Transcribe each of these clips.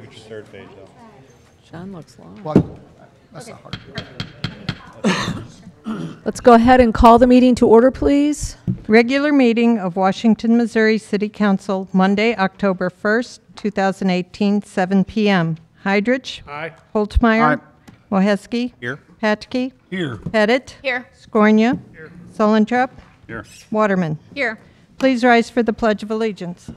Look at your third page, though. John looks long. What? That's not hard. Let's go ahead and call the meeting to order, please. Regular meeting of Washington, Missouri City Council, Monday, October 1st, 2018, 7 p.m. Heidrich. Aye. Holtmeyer. Aye. Moheski. Here. Patke. Here. Pettit. Here. Skornia. Here. Sullentrup. Here. Waterman. Here. Please rise for the Pledge of Allegiance.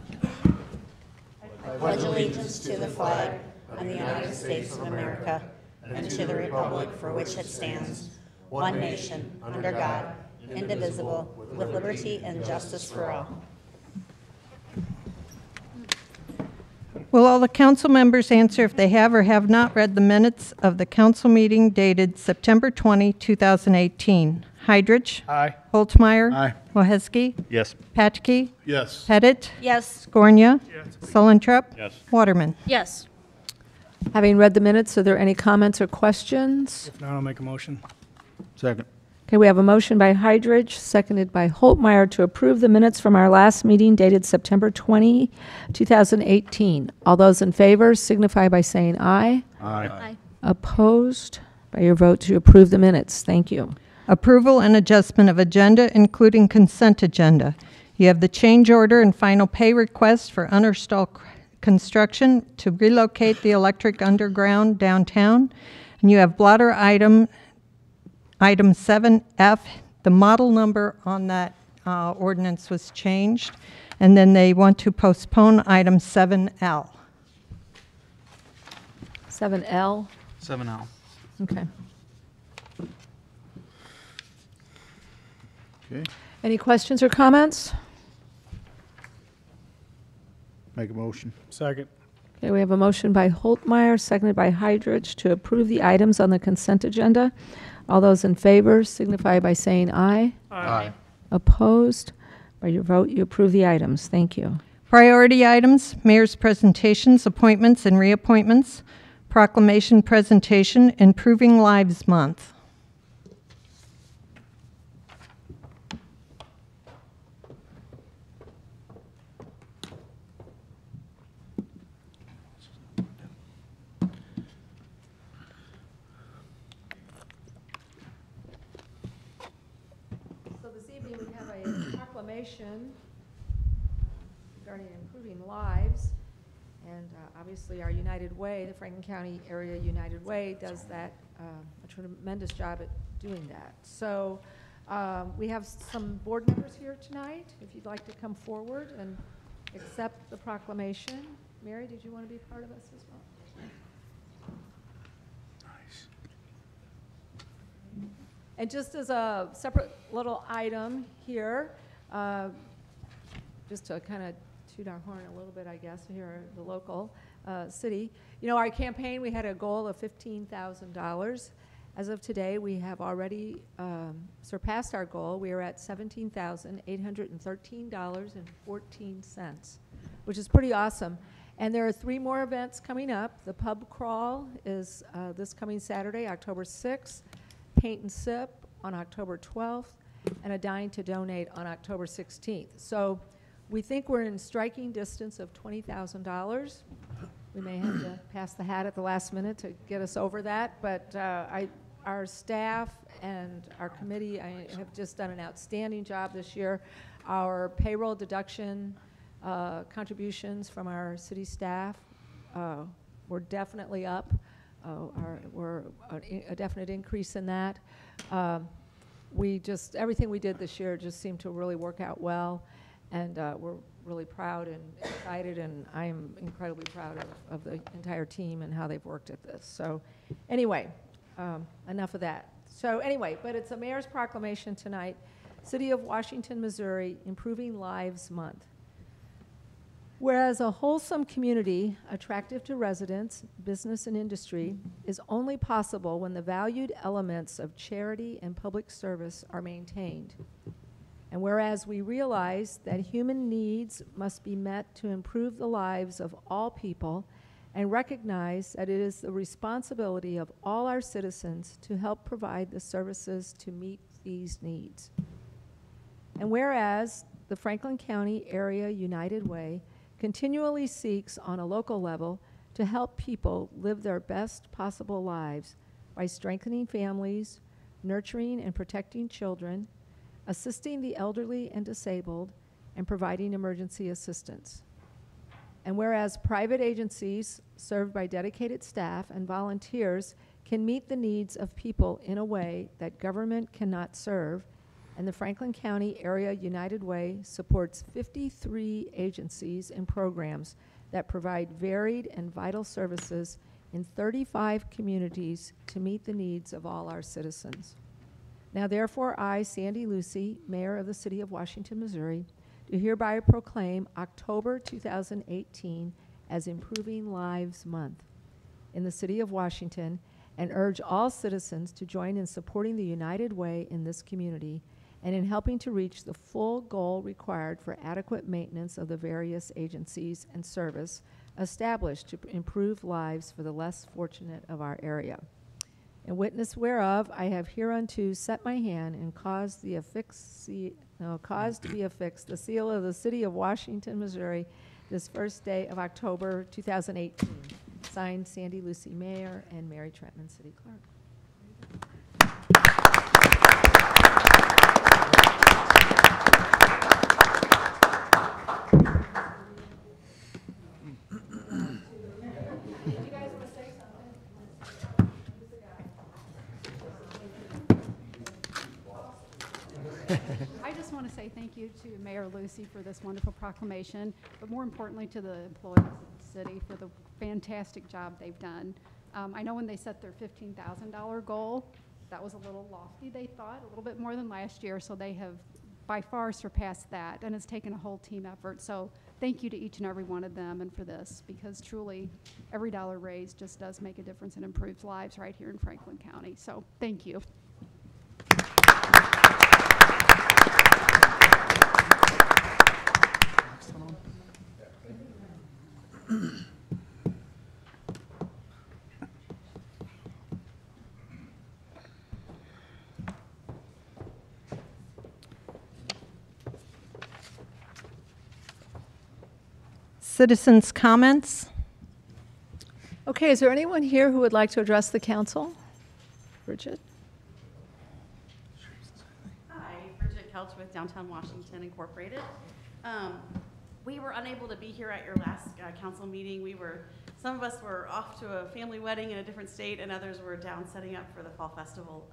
Pledge allegiance to the flag of the United States of America and to the republic for which it stands, one nation, under God, indivisible, with liberty and justice for all. Will all the council members answer if they have or have not read the minutes of the council meeting dated September 20, 2018? Heidrich. Aye. Holtmeyer. Aye. Moheski. Yes. Patke. Yes. Pettit. Yes. Skornia. Sullentrup. Yes. Waterman. Yes. Having read the minutes, are there any comments or questions? If not, I'll make a motion. Second. Okay, we have a motion by Heidrich, seconded by Holtmeyer to approve the minutes from our last meeting dated September 20, 2018. All those in favor signify by saying aye. Aye. Opposed? By your vote to approve the minutes. Thank you. Approval and adjustment of agenda, including consent agenda. You have the change order and final pay request for Unterstall Construction to relocate the electric underground downtown. And you have blotter item 7F. The model number on that ordinance was changed. And then they want to postpone item 7L. 7L. 7L. Okay. Okay. Any questions or comments? Make a motion. Second. Okay, we have a motion by Holtmeyer, seconded by Heidrich to approve the items on the consent agenda. All those in favor signify by saying aye. Aye. Opposed? By your vote, you approve the items. Thank you. Priority items, mayor's presentations, appointments, and reappointments. Proclamation presentation, Improving Lives Month. So this evening, we have a proclamation regarding improving lives. And obviously, our United Way, the Franklin County Area United Way, does that, a tremendous job at doing that. So we have some board members here tonight. If you'd like to come forward and accept the proclamation. Mary, did you want to be part of this as well? And just as a separate little item here, just to kind of toot our horn a little bit, I guess, here at the local city. You know, our campaign, we had a goal of $15,000. As of today, we have already surpassed our goal. We are at $17,813.14, which is pretty awesome. And there are 3 more events coming up. The pub crawl is this coming Saturday, October 6th. Paint and Sip on October 12th, and a Dine to Donate on October 16th. So we think we're in striking distance of $20,000. We may have to pass the hat at the last minute to get us over that, but our staff and our committee have just done an outstanding job this year. Our payroll deduction contributions from our city staff were definitely up. We're a definite increase in that. Everything we did this year just seemed to really work out well, and we're really proud and excited, and I'm incredibly proud of the entire team and how they've worked at this. So anyway, enough of that. So anyway, but it's a mayor's proclamation tonight, City of Washington, Missouri, Improving Lives Month. Whereas a wholesome community, attractive to residents, business, and industry, is only possible when the valued elements of charity and public service are maintained. And whereas we realize that human needs must be met to improve the lives of all people, and recognize that it is the responsibility of all our citizens to help provide the services to meet these needs. And whereas the Franklin County Area United Way continually seeks on a local level to help people live their best possible lives by strengthening families, nurturing and protecting children, assisting the elderly and disabled, and providing emergency assistance. And whereas private agencies served by dedicated staff and volunteers can meet the needs of people in a way that government cannot serve, and the Franklin County Area United Way supports 53 agencies and programs that provide varied and vital services in 35 communities to meet the needs of all our citizens. Now therefore, I, Sandy Lucy, Mayor of the City of Washington, Missouri, do hereby proclaim October 2018 as Improving Lives Month in the City of Washington, and urge all citizens to join in supporting the United Way in this community and in helping to reach the full goal required for adequate maintenance of the various agencies and service established to improve lives for the less fortunate of our area. In witness whereof, I have hereunto set my hand and caused to be affixed the seal of the City of Washington, Missouri, this first day of October 2018. Signed, Sandy Lucy, Mayor, and Mary Trentman, City Clerk. I just want to say thank you to Mayor Lucy for this wonderful proclamation, but more importantly to the employees of the city for the fantastic job they've done. I know when they set their $15,000 goal, that was a little lofty, they thought, a little bit more than last year, so they have by far surpassed that, and it's taken a whole team effort. So thank you to each and every one of them and for this, because truly every dollar raised just does make a difference and improves lives right here in Franklin County. So thank you. Citizens' comments? Okay, is there anyone here who would like to address the council? Bridget? Hi, Bridget Kelch with Downtown Washington Incorporated. We were unable to be here at your last council meeting. Some of us were off to a family wedding in a different state, and others were down setting up for the Fall Festival,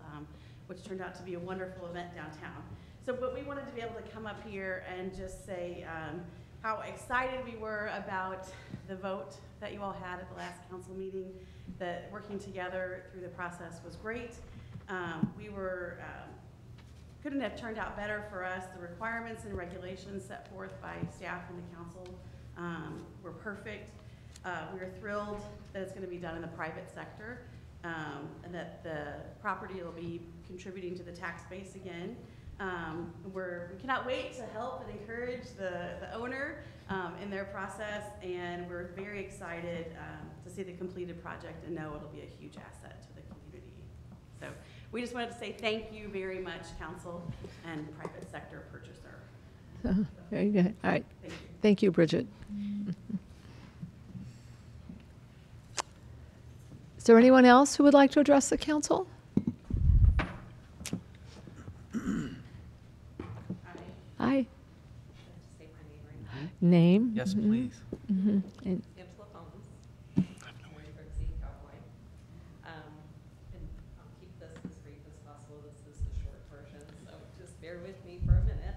which turned out to be a wonderful event downtown. But we wanted to be able to come up here and just say how excited we were about the vote that you all had at the last council meeting, that working together through the process was great. Couldn't have turned out better for us. The requirements and regulations set forth by staff and the council were perfect. We are thrilled that it's going to be done in the private sector, and that the property will be contributing to the tax base again. We cannot wait to help and encourage the owner in their process, and we're very excited to see the completed project and know it'll be a huge asset to the community. So we just wanted to say thank you very much, council and private sector purchaser. Very good. All right. Thank you. Thank you, Bridget. Is there anyone else who would like to address the council? Hi. Say my name right. Name? Yes, please. And Angela Holmes. From City Cowboy. And I'll keep this as brief as possible. This is the short version, so just bear with me for a minute.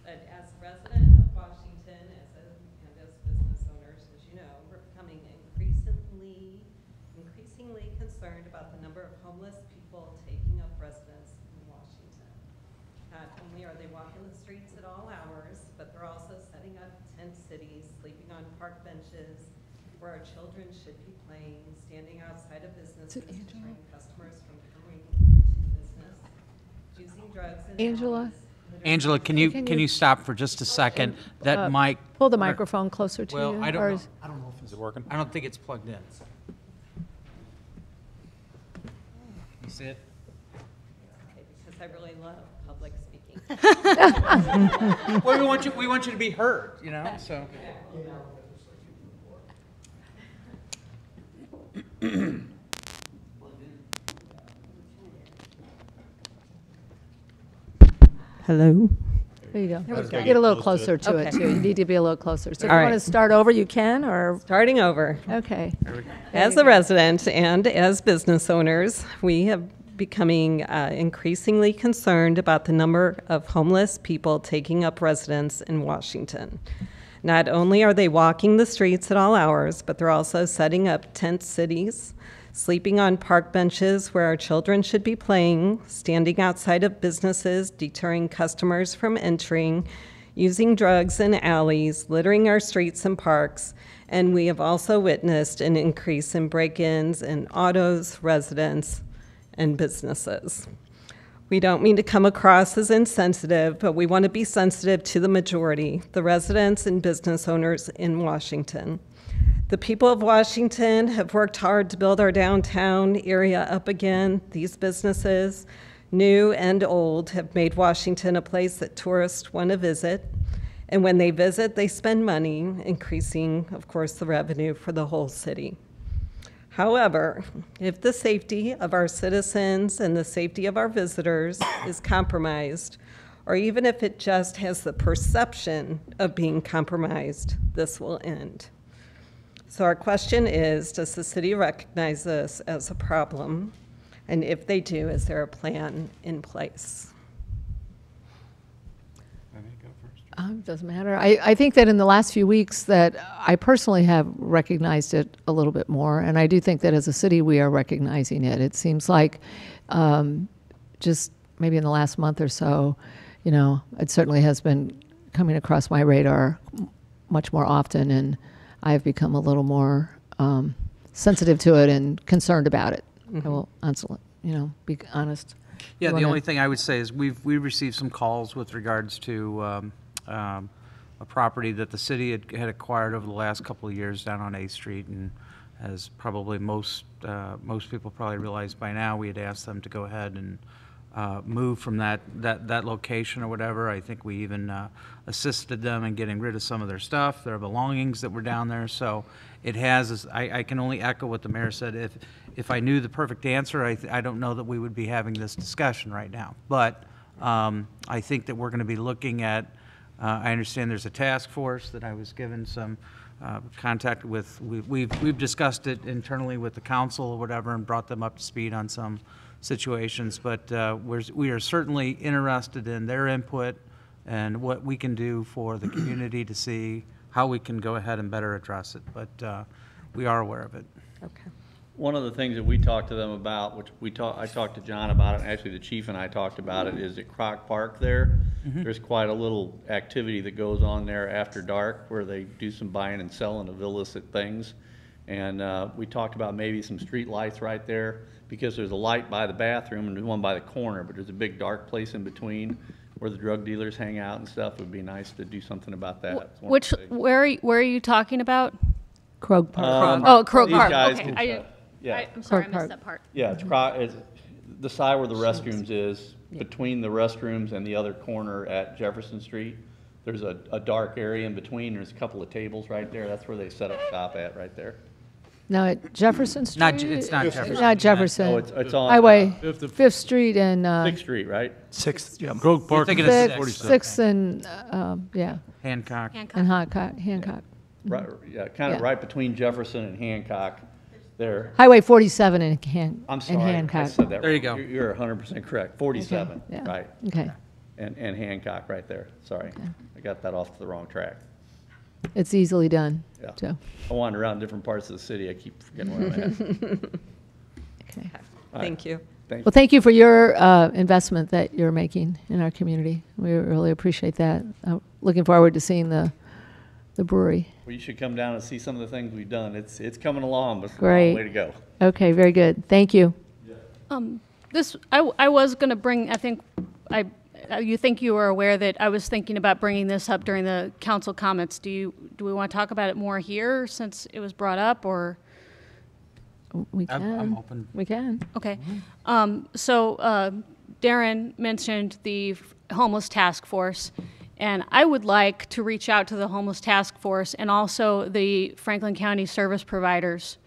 But as a resident of Washington, and as business owners, as you know, we're becoming increasingly concerned about the number of homeless people taking up residence in Washington. Not only are they walking the streets at all hours, but they're also setting up tent cities, sleeping on park benches where our children should be playing, standing outside of businesses to train customers from coming to business, using drugs in Angela? alleys. Angela, can you stop for just a second? That mic. pull the microphone closer to you. Well, I or don't know. is- I don't know if it's working. I don't think it's plugged in. You see it? Okay, because I really love public speaking. Well, we want you to be heard, you know, so. Hello? There you go. go. Get a little closer to it, Okay. too. You need to be a little closer. So if All you want to right. start over, you can, or, Starting over. okay. As a resident and as business owners, we have becoming increasingly concerned about the number of homeless people taking up residence in Washington. Not only are they walking the streets at all hours, but they're also setting up tent cities, sleeping on park benches where our children should be playing, standing outside of businesses, deterring customers from entering, using drugs in alleys, littering our streets and parks, and we have also witnessed an increase in break-ins in autos, residents, and businesses. We don't mean to come across as insensitive, but we want to be sensitive to the majority, the residents and business owners in Washington. The people of Washington have worked hard to build our downtown area up again. These businesses, new and old, have made Washington a place that tourists want to visit. And when they visit, they spend money, increasing, of course, the revenue for the whole city. However, if the safety of our citizens and the safety of our visitors is compromised, or even if it just has the perception of being compromised, this will end. So our question is, does the city recognize this as a problem? And if they do, is there a plan in place? Doesn't matter. I think that in the last few weeks that I personally have recognized it a little bit more, and I do think that as a city we are recognizing it. It seems like just maybe in the last month or so, you know, it certainly has been coming across my radar much more often, and I've become a little more sensitive to it and concerned about it. I will, be honest. Yeah, You the wanna- only thing I would say is we've received some calls with regards to a property that the city had acquired over the last couple of years down on 8th Street, and as probably most people probably realize by now, we had asked them to go ahead and move from that location or whatever. I think we even assisted them in getting rid of some of their stuff, their belongings that were down there. So it has, I can only echo what the mayor said. If I knew the perfect answer, I don't know that we would be having this discussion right now. But I think that we're going to be looking at, I understand there's a task force that I was given some contact with. We've discussed it internally with the council or whatever and brought them up to speed on some situations, but we are certainly interested in their input and what we can do for the community to see how we can go ahead and better address it, but we are aware of it. Okay. One of the things that we talked to them about, which I talked to John about it, and actually the chief and I talked about it, is at Croc Park there. There's quite a little activity that goes on there after dark where they do some buying and selling of illicit things. And we talked about maybe some street lights right there, because there's a light by the bathroom and there's one by the corner, but there's a big dark place in between where the drug dealers hang out and stuff. It would be nice to do something about that. It's one Which, thing. where are you talking about? Krog Park. Oh, Crow these Park, guys okay. can- yeah. I'm sorry, I Crow Park. missed that part. Yeah, it's the side where the restrooms is, between the restrooms and the other corner at Jefferson Street. There's a dark area in between. There's a couple of tables right there. That's where they set up shop at, right there. Now at Jefferson Street? It's not Jefferson. Not Jefferson. Oh, it's on Highway, 5th Street and Sixth Street, right? Sixth, yeah. You're thinking of 6th and, yeah, Hancock. and Hancock. Right, yeah, kind of Yeah. right between Jefferson and Hancock there. Highway 47 and I'm and sorry, I Hancock. said that There you wrong. go. You're 100% correct. 47, yeah. right. Okay, And Hancock right there. Sorry. I got that off to the wrong track. it's easily done, Yeah. so, I wander around different parts of the city. I keep forgetting where I'm at. okay. Thank you. Thank Well, thank you for your investment that you're making in our community. We really appreciate that. Looking forward to seeing the brewery. Well, you should come down and see some of the things we've done. It's coming along, but it's a Great. long way to go. Okay, very good. Thank you. I was going to bring, you think you were aware that I was thinking about bringing this up during the council comments. Do we want to talk about it more here since it was brought up, or? We I'm can. open. We can. Okay. So Darren mentioned the homeless task force, and I would like to reach out to the homeless task force and also the Franklin County service providers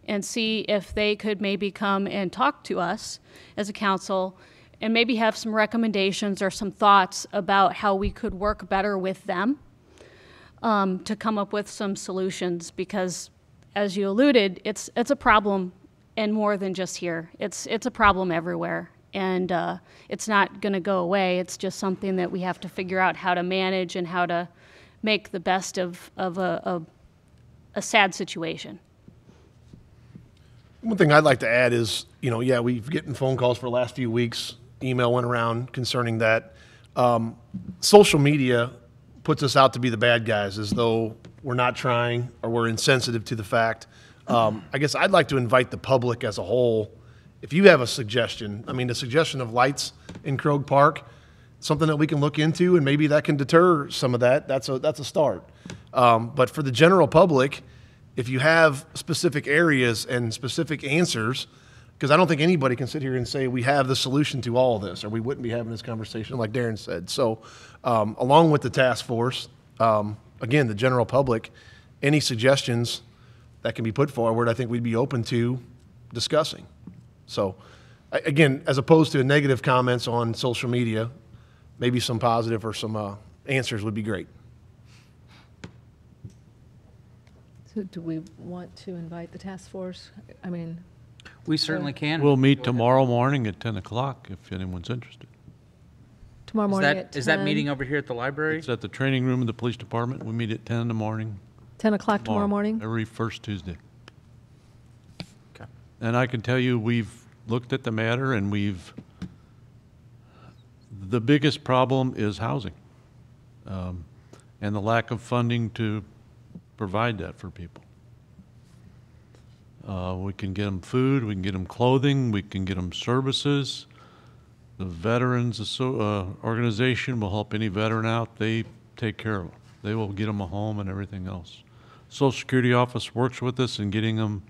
and see if they could maybe come and talk to us as a council and maybe have some recommendations or some thoughts about how we could work better with them to come up with some solutions, because as you alluded, it's a problem, and more than just here. It's a problem everywhere, and it's not going to go away. It's just something that we have to figure out how to manage and how to make the best of a sad situation. One thing I'd like to add is, yeah, we've getting phone calls for the last few weeks. Email went around concerning that. Social media puts us out to be the bad guys, as though we're not trying or we're insensitive to the fact. I guess I'd like to invite the public as a whole. If you have a suggestion, the suggestion of lights in Krog Park, something that we can look into, and maybe that can deter some of that. That's a start. But for the general public, if you have specific areas and specific answers, because I don't think anybody can sit here and say we have the solution to all of this, or we wouldn't be having this conversation like Darren said. So along with the task force, again, the general public, any suggestions that can be put forward, I think we'd be open to discussing. So again, as opposed to negative comments on social media, maybe some positive or some answers would be great. So do we want to invite the task force? We certainly can. We'll meet tomorrow morning at 10 o'clock if anyone's interested. Tomorrow morning at 10? Is that meeting over here at the library? It's at the training room of the police department. We meet at 10 in the morning. 10 o'clock tomorrow morning? Every first Tuesday. Okay. And I can tell you, we've looked at the matter, and the biggest problem is housing, and the lack of funding to provide that for people. We can get them food, we can get them clothing, we can get them services. The Veterans Organization will help any veteran out. They take care of them. They will get them a home and everything else. Social Security office works with us in getting them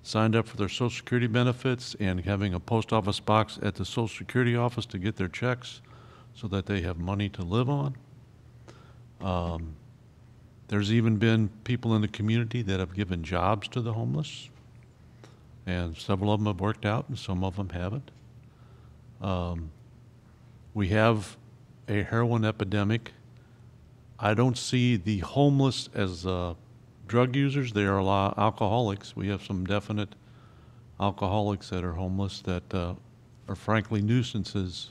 signed up for their Social Security benefits and having a post office box at the Social Security office to get their checks so that they have money to live on. There's even been people in the community that have given jobs to the homeless, and several of them have worked out and some of them haven't. We have a heroin epidemic. I don't see the homeless as drug users. They are a lot of alcoholics. We have some definite alcoholics that are homeless that are frankly nuisances.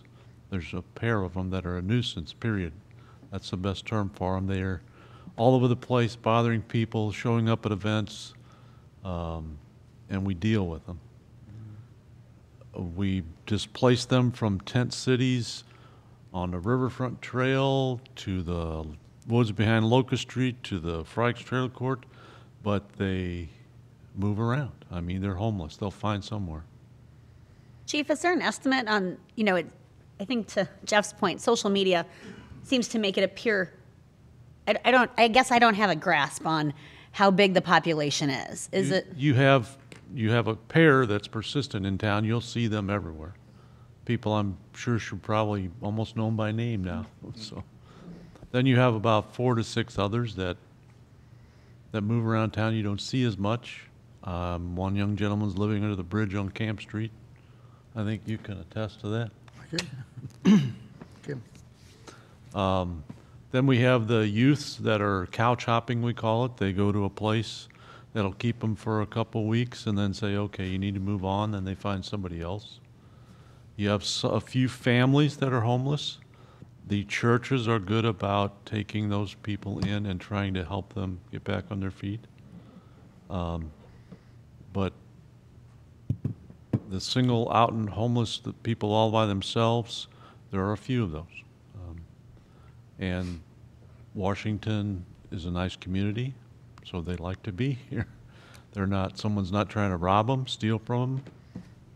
There's a pair of them that are a nuisance, period. That's the best term for them. They are all over the place, bothering people, showing up at events, and we deal with them. We displace them from tent cities on the Riverfront Trail to the woods behind Locust Street to the Frykes Trail Court, but they move around. They're homeless. They'll find somewhere. Chief, is there an estimate on, I think to Jeff's point, social media seems to make it appear, I guess I don't have a grasp on how big the population is. You have a pair that's persistent in town. You'll see them everywhere. People I'm sure should probably almost know them by name now. So then you have about 4 to 6 others that move around town you don't see as much. One young gentleman's living under the bridge on Camp Street. I think you can attest to that. Okay. Then we have the youths that are couch hopping, we call it. They go to a place that'll keep them for a couple weeks and then say, okay, you need to move on, then they find somebody else. You have a few families that are homeless. The churches are good about taking those people in and trying to help them get back on their feet. But the single out and homeless, the people all by themselves, there are a few of those. And Washington is a nice community, so they like to be here. Someone's not trying to rob them, steal from them,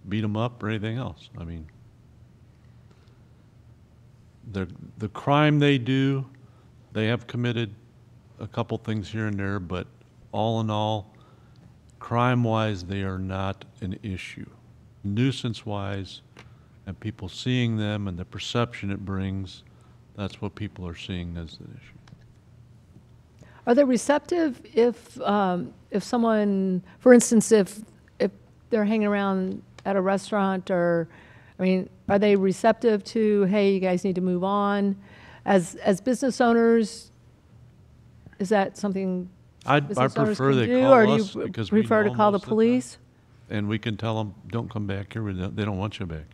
beat them up, or anything else. The crime they do, they have committed a couple things here and there, but all in all, crime-wise, they are not an issue. Nuisance-wise, and people seeing them and the perception it brings, that's what people are seeing as an issue. Are they receptive if someone, for instance, if they're hanging around at a restaurant, or, I mean, are they receptive to, hey, you guys need to move on? As business owners, is that something I business owners prefer can they do, call or do us you because we prefer to know call the most of the time. police? And we can tell them, don't come back here, they don't want you back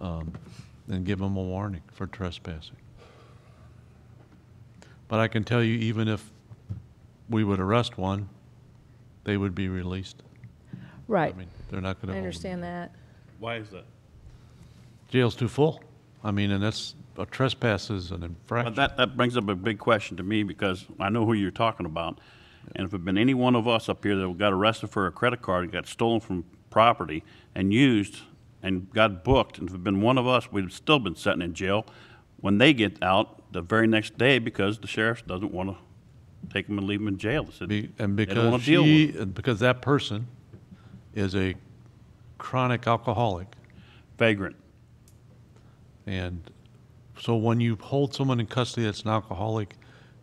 here. And give them a warning for trespassing. But I can tell you, even if we would arrest one, they would be released. Right. I mean, they're not going to I hold them. understand that. Why is that? Jail's too full. I mean, and that's, a trespass is an infraction. But that brings up a big question to me, because I know who you're talking about. And if it had been any one of us up here that got arrested for a credit card, got stolen from property and used and got booked, and if it had been one of us, we'd have still been sitting in jail when they get out the very next day, because the sheriff doesn't want to take them and leave them in jail. And They don't because want to deal with it. because that person is a chronic alcoholic. Vagrant. And so when you hold someone in custody that's an alcoholic,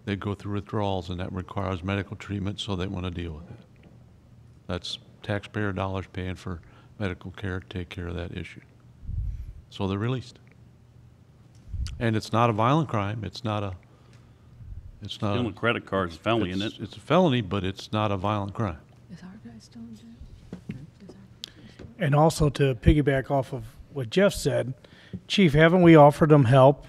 they go through withdrawals, and that requires medical treatment, so they want to deal with it. That's taxpayer dollars paying for medical care to take care of that issue. So they're released. And it's not a violent crime. It's not a, Stealing credit cards is a felony, isn't it? It's a felony, but it's not a violent crime. Is our guy still in jail? And also to piggyback off of what Jeff said, Chief, haven't we offered them help?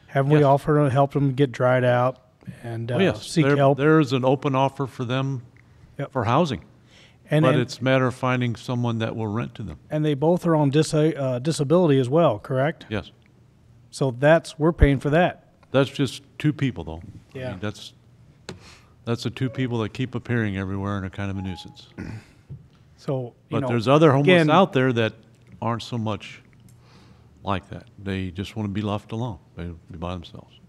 Haven't we Yes. offered to help them get dried out and Oh, yes, seek help? There's an open offer for them for housing. And- But and- it's a matter of finding someone that will rent to them. And they both are on disability as well, correct? Yes. So we're paying for that. That's just two people, though. I Yeah. mean, that's the two people that keep appearing everywhere and are kind of a nuisance. So, But there's other homeless again, out there that aren't so much like that. They just want to be left alone. They be by themselves.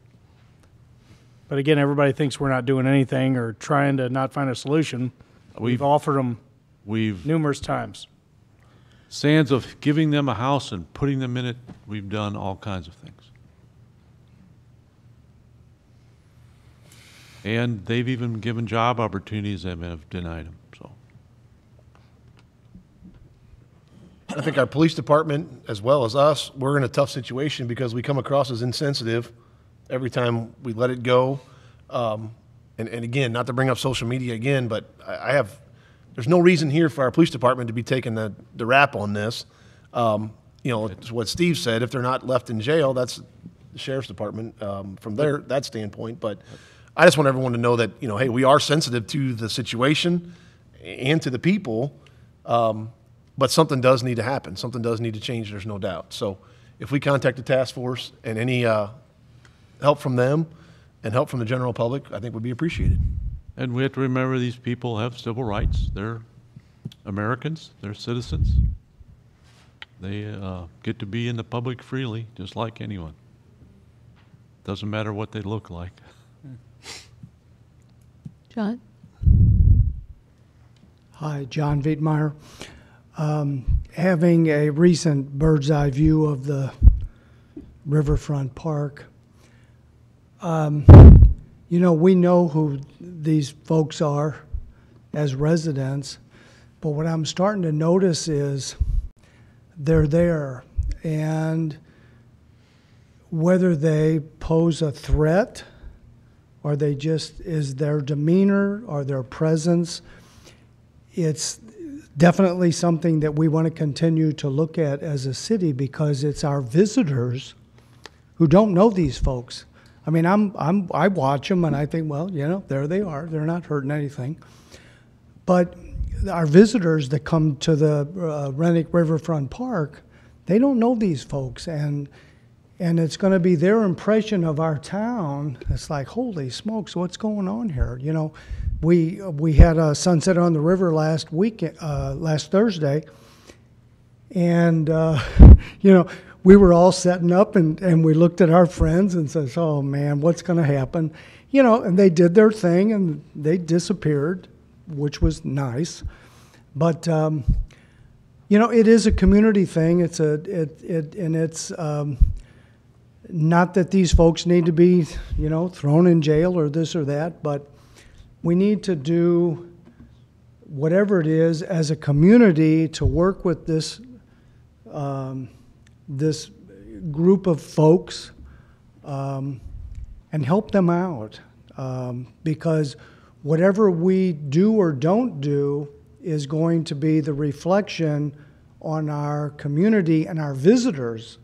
But again, everybody thinks we're not doing anything or trying to not find a solution. We've offered them numerous times. Sans of giving them a house and putting them in it, we've done all kinds of things. And they've even given job opportunities and have denied them, so. I think our police department, as well as us, we're in a tough situation because we come across as insensitive every time we let it go. And again, not to bring up social media again, but there's no reason here for our police department to be taking the rap on this. It's what Steve said, if they're not left in jail, that's the sheriff's department from that standpoint. But I just want everyone to know that, hey, we are sensitive to the situation and to the people. But something does need to happen. Something does need to change, there's no doubt. So if we contact the task force and any help from them and help from the general public, I think would be appreciated. And we have to remember these people have civil rights. They're Americans, they're citizens. They get to be in the public freely, just like anyone. Doesn't matter what they look like. John? Hi, John Wiedmeyer. Having a recent bird's eye view of the Riverfront Park, we know who these folks are as residents, but what I'm starting to notice is they're there, and whether they pose a threat or they just, is their demeanor or their presence, it's definitely something that we want to continue to look at as a city, because it's our visitors who don't know these folks. I mean, I watch them and I think, well, there they are. They're not hurting anything. But our visitors that come to the Rennick Riverfront Park, they don't know these folks, and it's going to be their impression of our town. It's like, holy smokes, what's going on here? We had a Sunset on the River last Thursday, and we were all setting up, and we looked at our friends and says, oh man, what's going to happen? And they did their thing and they disappeared, which was nice. But it is a community thing. It's not that these folks need to be thrown in jail or this or that, but we need to do whatever it is, as a community, to work with this, this group of folks and help them out. Because whatever we do or don't do is going to be the reflection on our community and our visitors,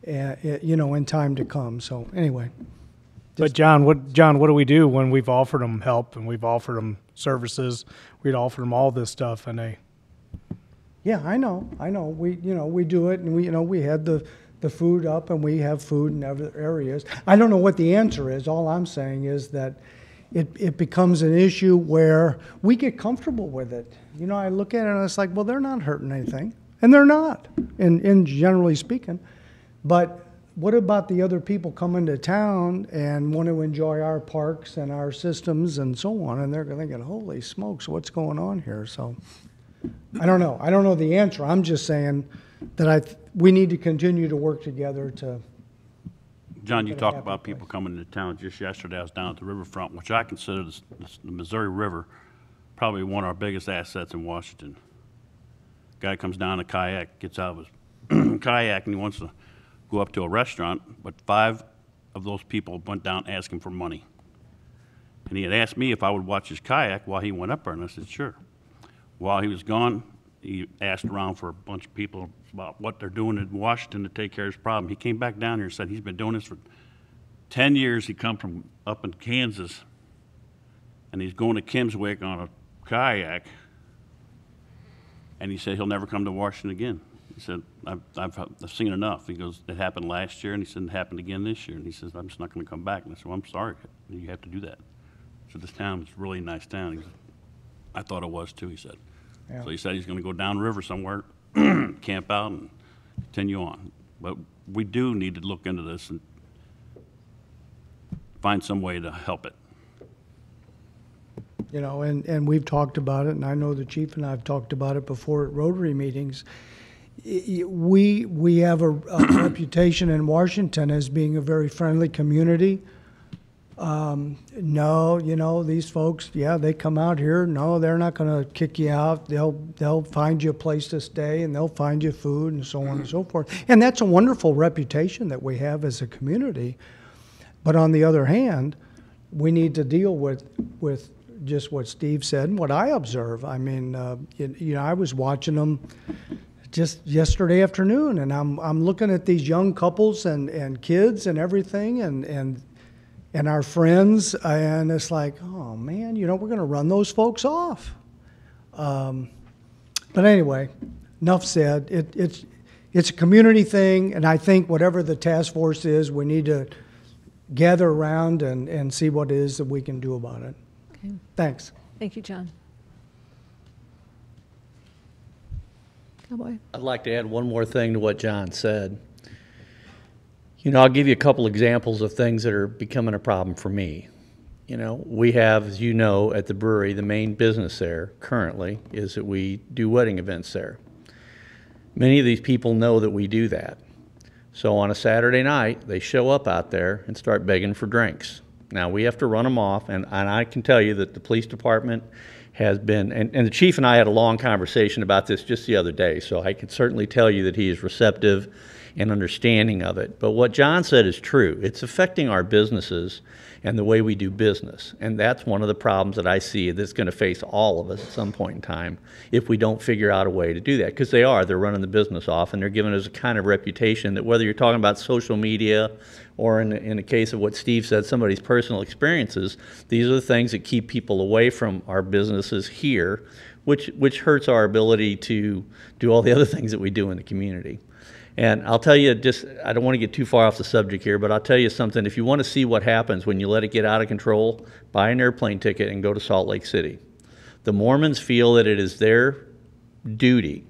you know, in time to come. So anyway. But John, what do we do when we've offered them help and we've offered them services? We'd offer them all this stuff, and they. Yeah, I know. We, you know, we do it, and we, you know, we had the food up, and we have food in other areas. I don't know what the answer is. All I'm saying is that it becomes an issue where we get comfortable with it. You know, I look at it and it's like, well, they're not hurting anything, and they're not, in generally speaking. But what about the other people coming to town and want to enjoy our parks and our systems and so on? And they're thinking, holy smokes, what's going on here? So I don't know. I don't know the answer. I'm just saying that we need to continue to work together to. John, you talked about people coming to town. Just yesterday, I was down at the riverfront, which I consider the Missouri River probably one of our biggest assets in Washington. Guy comes down a kayak, gets out of his kayak, and he wants to go up to a restaurant, but 5 of those people went down asking for money. And he had asked me if I would watch his kayak while he went up there, and I said, sure. While he was gone, he asked around for a bunch of people about what they're doing in Washington to take care of his problem. He came back down here and said he's been doing this for 10 years. He come from up in Kansas, and he's going to Kimmswick on a kayak, and he said he'll never come to Washington again. He said, I've seen enough. He goes, it happened last year, and he said it happened again this year. And he says, I'm just not going to come back. And I said, well, I'm sorry. You have to do that. So this town is a really nice town. He goes, I thought it was too, he said. Yeah. So he said he's going to go downriver somewhere, camp out, and continue on. But we do need to look into this and find some way to help it. You know, and we've talked about it, and I know the chief and I have talked about it before at Rotary meetings. We have a reputation in Washington as being a very friendly community. No, you know, these folks, yeah, they come out here. No, they're not going to kick you out. They'll find you a place to stay, and they'll find you food and so on and so forth. And that's a wonderful reputation that we have as a community. But on the other hand, we need to deal with just what Steve said and what I observe. I mean, you know, I was watching them just yesterday afternoon, and I'm looking at these young couples and kids and everything, and our friends, and it's like, oh man, you know, we're going to run those folks off. But anyway, enough said. It's a community thing, and I think whatever the task force is, we need to gather around and see what it is that we can do about it. Okay. Thanks. Thank you, John. Cowboy. I'd like to add one more thing to what John said. You know, I'll give you a couple examples of things that are becoming a problem for me. You know, we have, as you know, at the brewery, the main business there currently is that we do wedding events there. Many of these people know that we do that. So on a Saturday night, they show up out there and start begging for drinks. Now, we have to run them off, and I can tell you that the police department has been, and the chief and I had a long conversation about this just the other day, so I can certainly tell you that he is receptive and understanding of it. But what John said is true. It's affecting our businesses and the way we do business. And that's one of the problems that I see that's going to face all of us at some point in time if we don't figure out a way to do that. Because they're running the business off, and they're giving us a kind of reputation that whether you're talking about social media or in the case of what Steve said, somebody's personal experiences, these are the things that keep people away from our businesses here, which hurts our ability to do all the other things that we do in the community. And I'll tell you, I don't want to get too far off the subject here, but I'll tell you something. If you want to see what happens when you let it get out of control, buy an airplane ticket and go to Salt Lake City. The Mormons feel that it is their duty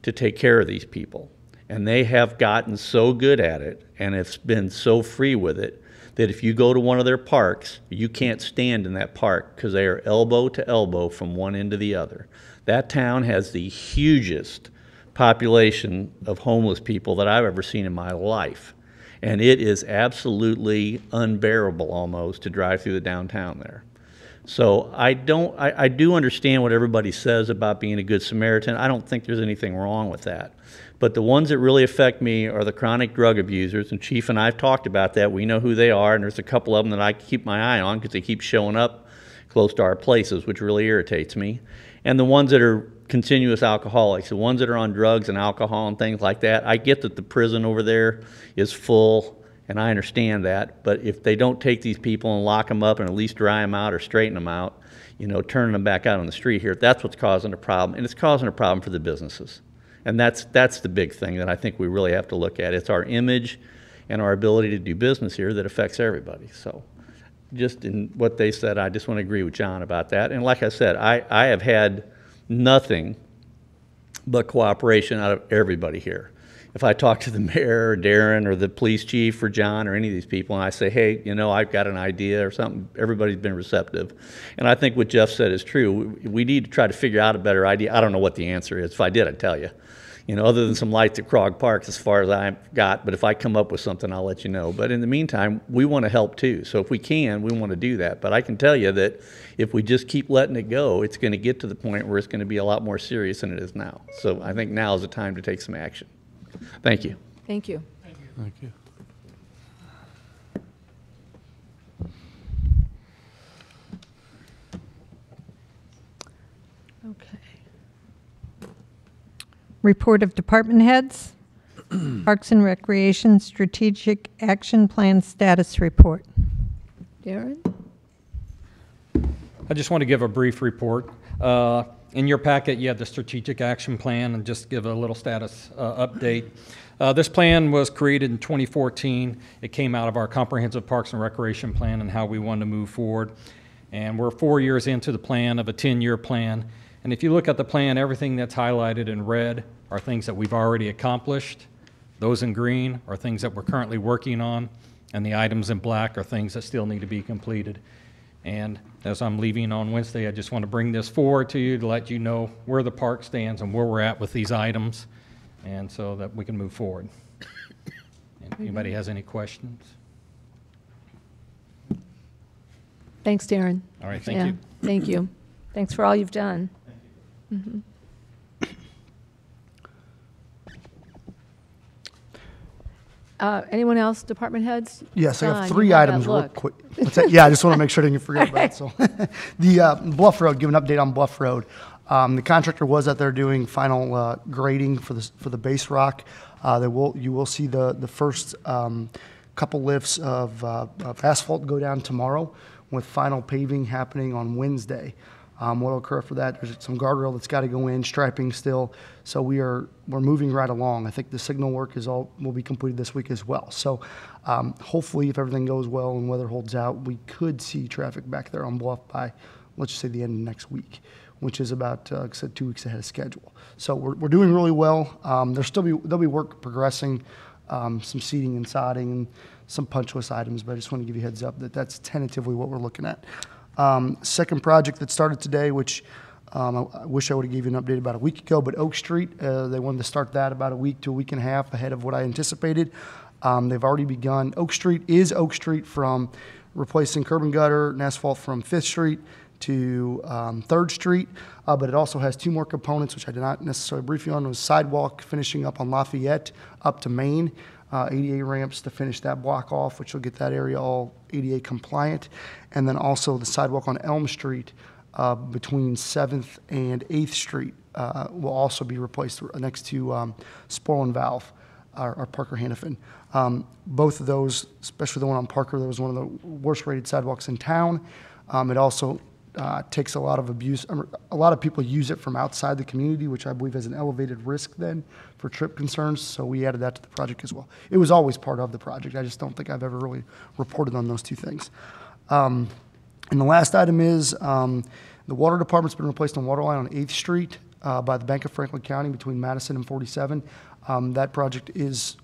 to take care of these people. And they have gotten so good at it and have been so free with it that if you go to one of their parks, you can't stand in that park because they are elbow to elbow from one end to the other. That town has the hugest population of homeless people that I've ever seen in my life. And it is absolutely unbearable almost to drive through the downtown there. So I do understand what everybody says about being a good Samaritan. I don't think there's anything wrong with that. But the ones that really affect me are the chronic drug abusers, and Chief and I have talked about that. We know who they are, and there's a couple of them that I keep my eye on because they keep showing up close to our places, which really irritates me. And the ones that are continuous alcoholics, the ones that are on drugs and alcohol and things like that. I get that the prison over there is full, and I understand that, but if they don't take these people and lock them up and at least dry them out or straighten them out, you know, turning them back out on the street here, that's what's causing a problem, and it's causing a problem for the businesses. And that's the big thing that I think we really have to look at. It's our image and our ability to do business here that affects everybody. So just in what they said, I just want to agree with John about that. And like I said, I have had nothing but cooperation out of everybody here. If I talk to the mayor or Darren or the police chief or John or any of these people and I say, hey, you know, I've got an idea or something, everybody's been receptive. And I think what Jeff said is true. We need to try to figure out a better idea. I don't know what the answer is. If I did, I'd tell you. You know, other than some lights at Krog Park, as far as I've got, but if I come up with something, I'll let you know. But in the meantime, we want to help too. So if we can, we want to do that. But I can tell you that if we just keep letting it go, it's going to get to the point where it's going to be a lot more serious than it is now. So I think now is the time to take some action. Thank you. Thank you. Thank you. Okay. Report of department heads. Parks and Recreation Strategic Action Plan Status Report. Darren? I just want to give a brief report. In your packet, you have the strategic action plan, and just give a little status update. This plan was created in 2014. It came out of our comprehensive Parks and Recreation plan and how we wanted to move forward. And we're 4 years into the plan of a 10-year plan. And if you look at the plan, everything that's highlighted in red are things that we've already accomplished. Those in green are things that we're currently working on, and the items in black are things that still need to be completed. And as I'm leaving on Wednesday, I just want to bring this forward to you to let you know where the park stands and where we're at with these items, and so that we can move forward. And if anybody has any questions? Thanks, Darren. All right, thank you. Thank you. Thanks for all you've done. Mm-hmm. Anyone else, department heads? Yes, I John, got you 3 had items that real look. quick. What's that? Yeah, I just want to make sure I didn't forget about it. So, the Bluff Road, give an update on Bluff Road. The contractor was out there doing final grading for the base rock. You will see the first couple lifts of asphalt go down tomorrow, with final paving happening on Wednesday. What will occur for that? There's some guardrail that's got to go in, striping still. So we're moving right along. I think the signal work will be completed this week as well. So hopefully, if everything goes well and weather holds out, we could see traffic back there on Bluff by, let's just say, the end of next week, which is about, like I said, 2 weeks ahead of schedule. So we're doing really well. There'll be work progressing, some seating and sodding and some punch list items, but I just want to give you a heads up that that's tentatively what we're looking at. Second project that started today, which I wish I would have given you an update about a week ago, but Oak Street, they wanted to start that about a week to a week and a half ahead of what I anticipated. They've already begun. Oak Street is Oak Street from replacing curb and gutter and asphalt from 5th Street to 3rd Street, but it also has 2 more components, which I did not necessarily brief you on. It was sidewalk finishing up on Lafayette up to Main, ADA ramps to finish that block off, which will get that area all ADA compliant, and then also the sidewalk on Elm Street between 7th and 8th Street will also be replaced next to Spoil and Valve, our Parker Hannafin. Both of those, especially the one on Parker, that was one of the worst rated sidewalks in town. It also takes a lot of abuse. A lot of people use it from outside the community, which I believe has an elevated risk then for trip concerns. So we added that to the project as well. It was always part of the project. I just don't think I've ever really reported on those 2 things. And the last item is the water department's been replaced on water line on 8th Street by the Bank of Franklin County between Madison and 47. That project is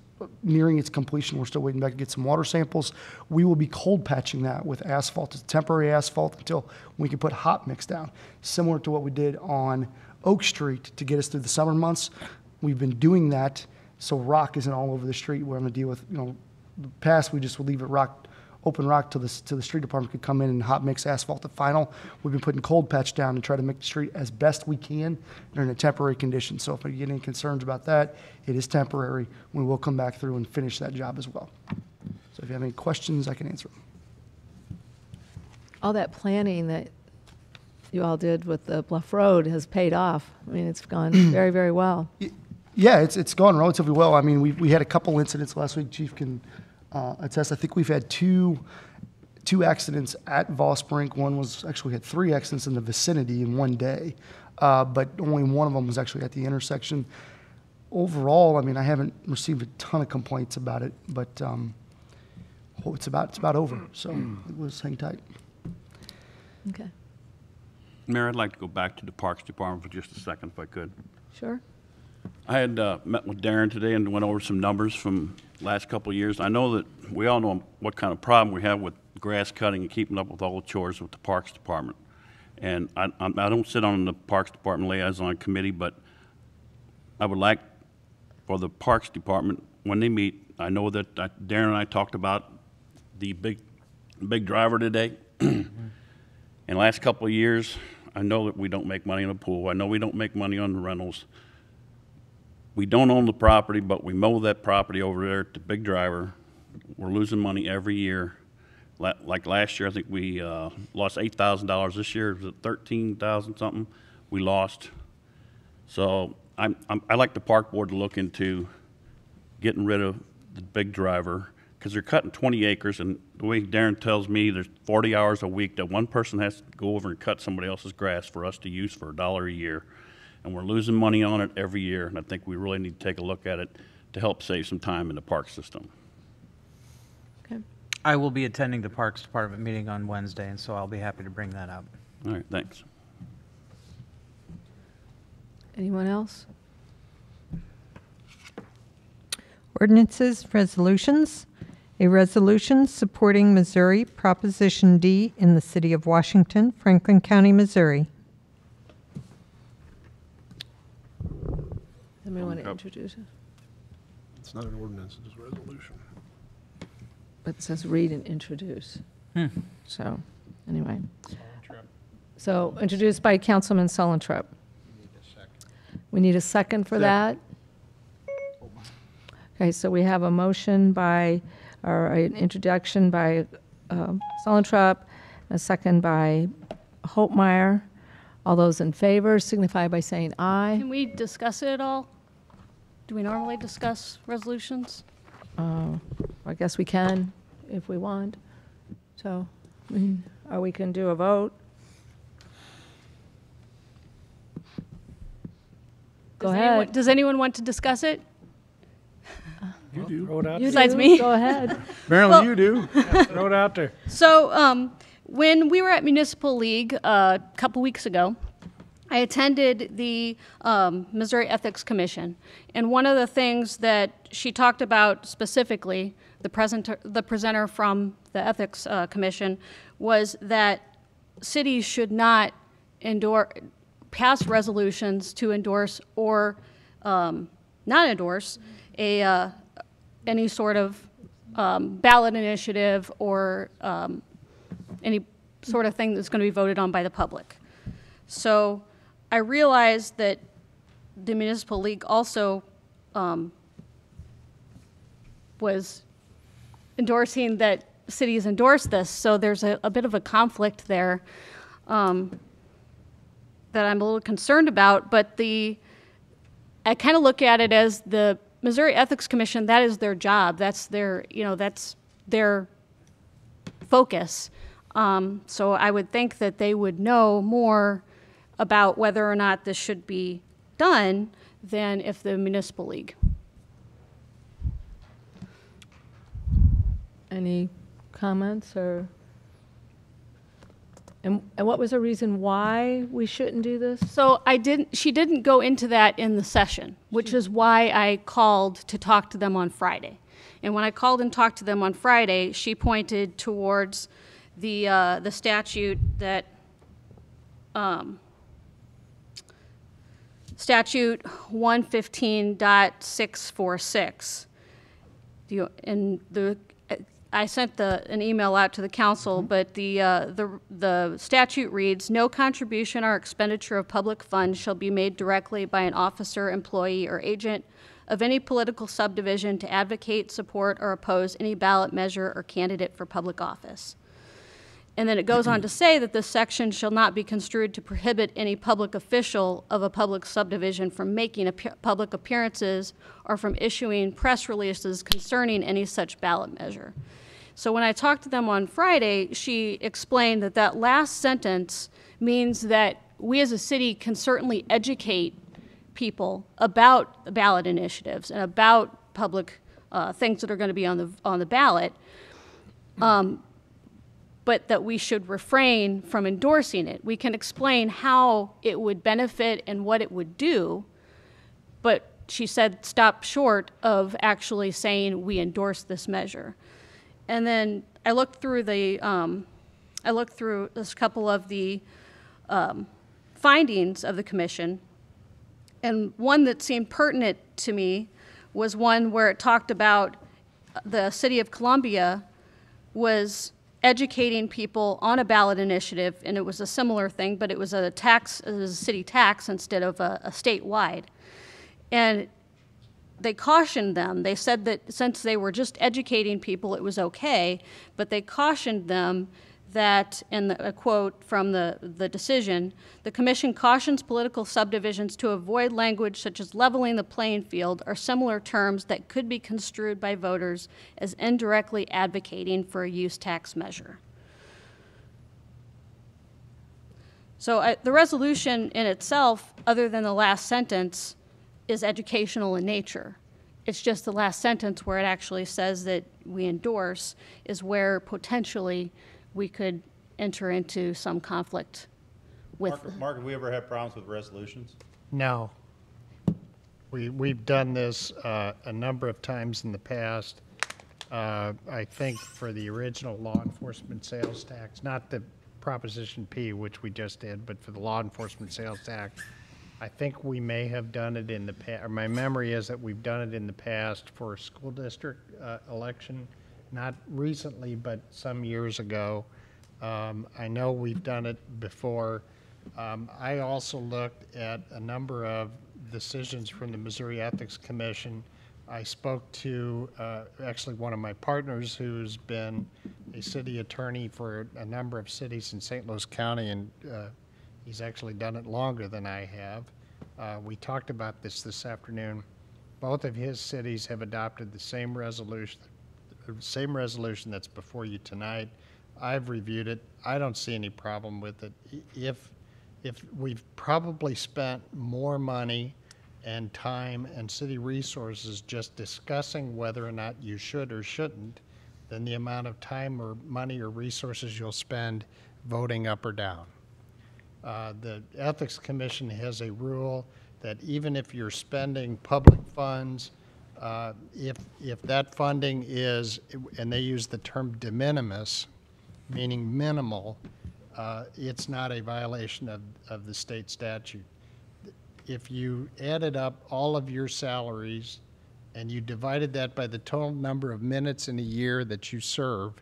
nearing its completion. We're still waiting back to get some water samples. We will be cold patching that with asphalt. It's temporary asphalt until we can put hot mix down, similar to what we did on Oak Street to get us through the summer months. We've been doing that so rock isn't all over the street. We're going to deal with, the past we just would leave it rock open rock till the street department could come in and hot mix asphalt at final. We've been putting cold patch down to try to make the street as best we can during a temporary condition. So if we get any concerns about that, it is temporary. We will come back through and finish that job as well. So if you have any questions, I can answer them. All that planning that you all did with the Bluff Road has paid off. I mean, it's gone very, very well. Yeah, it's gone relatively well. I mean, we had a couple incidents last week. Chief can attest. I think we've had two accidents at Vossbrink. One was actually, we had 3 accidents in the vicinity in one day, but only one of them was actually at the intersection. Overall, I mean, I haven't received a ton of complaints about it, but it's about over. So let's hang tight. Okay. Mayor, I'd like to go back to the Parks Department for just a second, if I could. Sure. I had met with Darren today and went over some numbers from last couple of years. I know that we all know what kind of problem we have with grass cutting and keeping up with all the chores with the Parks Department. And I don't sit on the Parks Department liaison committee, but I would like for the Parks Department, when they meet, I know that Darren and I talked about the big driver today. In the last couple of years, I know that we don't make money on the pool. I know we don't make money on the rentals. We don't own the property, but we mow that property over there at the big driver. We're losing money every year. Like last year, I think we lost $8,000. This year, it was $13,000 something we lost. So I like the park board to look into getting rid of the big driver, because they're cutting 20 acres, and the way Darren tells me, there's 40 hours a week that one person has to go over and cut somebody else's grass for us to use for $1 a year. And we're losing money on it every year, and I think we really need to take a look at it to help save some time in the park system. Okay. I will be attending the Parks Department meeting on Wednesday, and so I'll be happy to bring that up. All right, thanks. Anyone else? Ordinances, resolutions. A resolution supporting Missouri Proposition D in the City of Washington, Franklin County, Missouri. Somebody want to introduce it? It's not an ordinance, it's a resolution. But it says read and introduce. So, anyway. So, introduced by Councilman Sullentrup. We need a second for that. Okay, so we have a motion by, or an introduction by Sullentrup, a second by Holtmeyer. All those in favor signify by saying aye. Can we discuss it at all? Do we normally discuss resolutions? I guess we can if we want. So, or we can do a vote. Go ahead. Does anyone want to discuss it? You do. Throw it out You Besides do. me? Go ahead. Apparently you do. Throw it out there. So when we were at Municipal League a couple weeks ago, I attended the Missouri Ethics Commission, and one of the things that she talked about specifically, the presenter from the Ethics Commission, was that cities should not pass resolutions to endorse or not endorse any sort of ballot initiative or any sort of thing that's going to be voted on by the public. So I realized that the Municipal League also was endorsing that cities endorse this, so there's a bit of a conflict there that I'm a little concerned about, but I kind of look at it as the Missouri Ethics Commission, that is their job, that's their focus. So I would think that they would know more about whether or not this should be done than if the Municipal League. Any comments or? And what was the reason why we shouldn't do this? So she didn't go into that in the session, which is why I called to talk to them on Friday. And when I called and talked to them on Friday, she pointed towards the statute that, statute 115.646. And I sent an email out to the council, but the statute reads, "No contribution or expenditure of public funds shall be made directly by an officer, employee, or agent of any political subdivision to advocate, support, or oppose any ballot measure or candidate for public office." And then it goes on to say that this section shall not be construed to prohibit any public official of a public subdivision from making public appearances or from issuing press releases concerning any such ballot measure. So when I talked to them on Friday, she explained that that last sentence means that we as a city can certainly educate people about ballot initiatives and about public things that are going to be on the ballot, but that we should refrain from endorsing it. We can explain how it would benefit and what it would do, but she said stop short of actually saying we endorse this measure. And then I looked through this couple of the findings of the commission, and one that seemed pertinent to me was one where it talked about the city of Columbia was educating people on a ballot initiative, and it was a similar thing, but it was a tax, it was a city tax instead of a statewide. And they cautioned them. They said that since they were just educating people, it was okay, but they cautioned them that, in a quote from the decision, "The commission cautions political subdivisions to avoid language such as leveling the playing field or similar terms that could be construed by voters as indirectly advocating for a use tax measure." So the resolution in itself, other than the last sentence, is educational in nature. It's just the last sentence where it actually says that we endorse is where potentially we could enter into some conflict with. Mark, have we ever had problems with resolutions? No. We've done this a number of times in the past. I think for the original law enforcement sales tax, not the Proposition P, which we just did, but for the law enforcement sales tax, I think we may have done it in the past, or my memory is that we've done it in the past for a school district election, not recently, but some years ago. I know we've done it before. I also looked at a number of decisions from the Missouri Ethics Commission. I spoke to actually one of my partners who's been a city attorney for a number of cities in St. Louis County, and he's actually done it longer than I have. We talked about this afternoon. Both of his cities have adopted the same resolution that's before you tonight. I've reviewed it. I don't see any problem with it. If we've probably spent more money and time and city resources just discussing whether or not you should or shouldn't than the amount of time or money or resources you'll spend voting up or down. The Ethics Commission has a rule that even if you're spending public funds, if that funding is, and they use the term de minimis, meaning minimal, it's not a violation of the state statute. If you added up all of your salaries and you divided that by the total number of minutes in a year that you serve,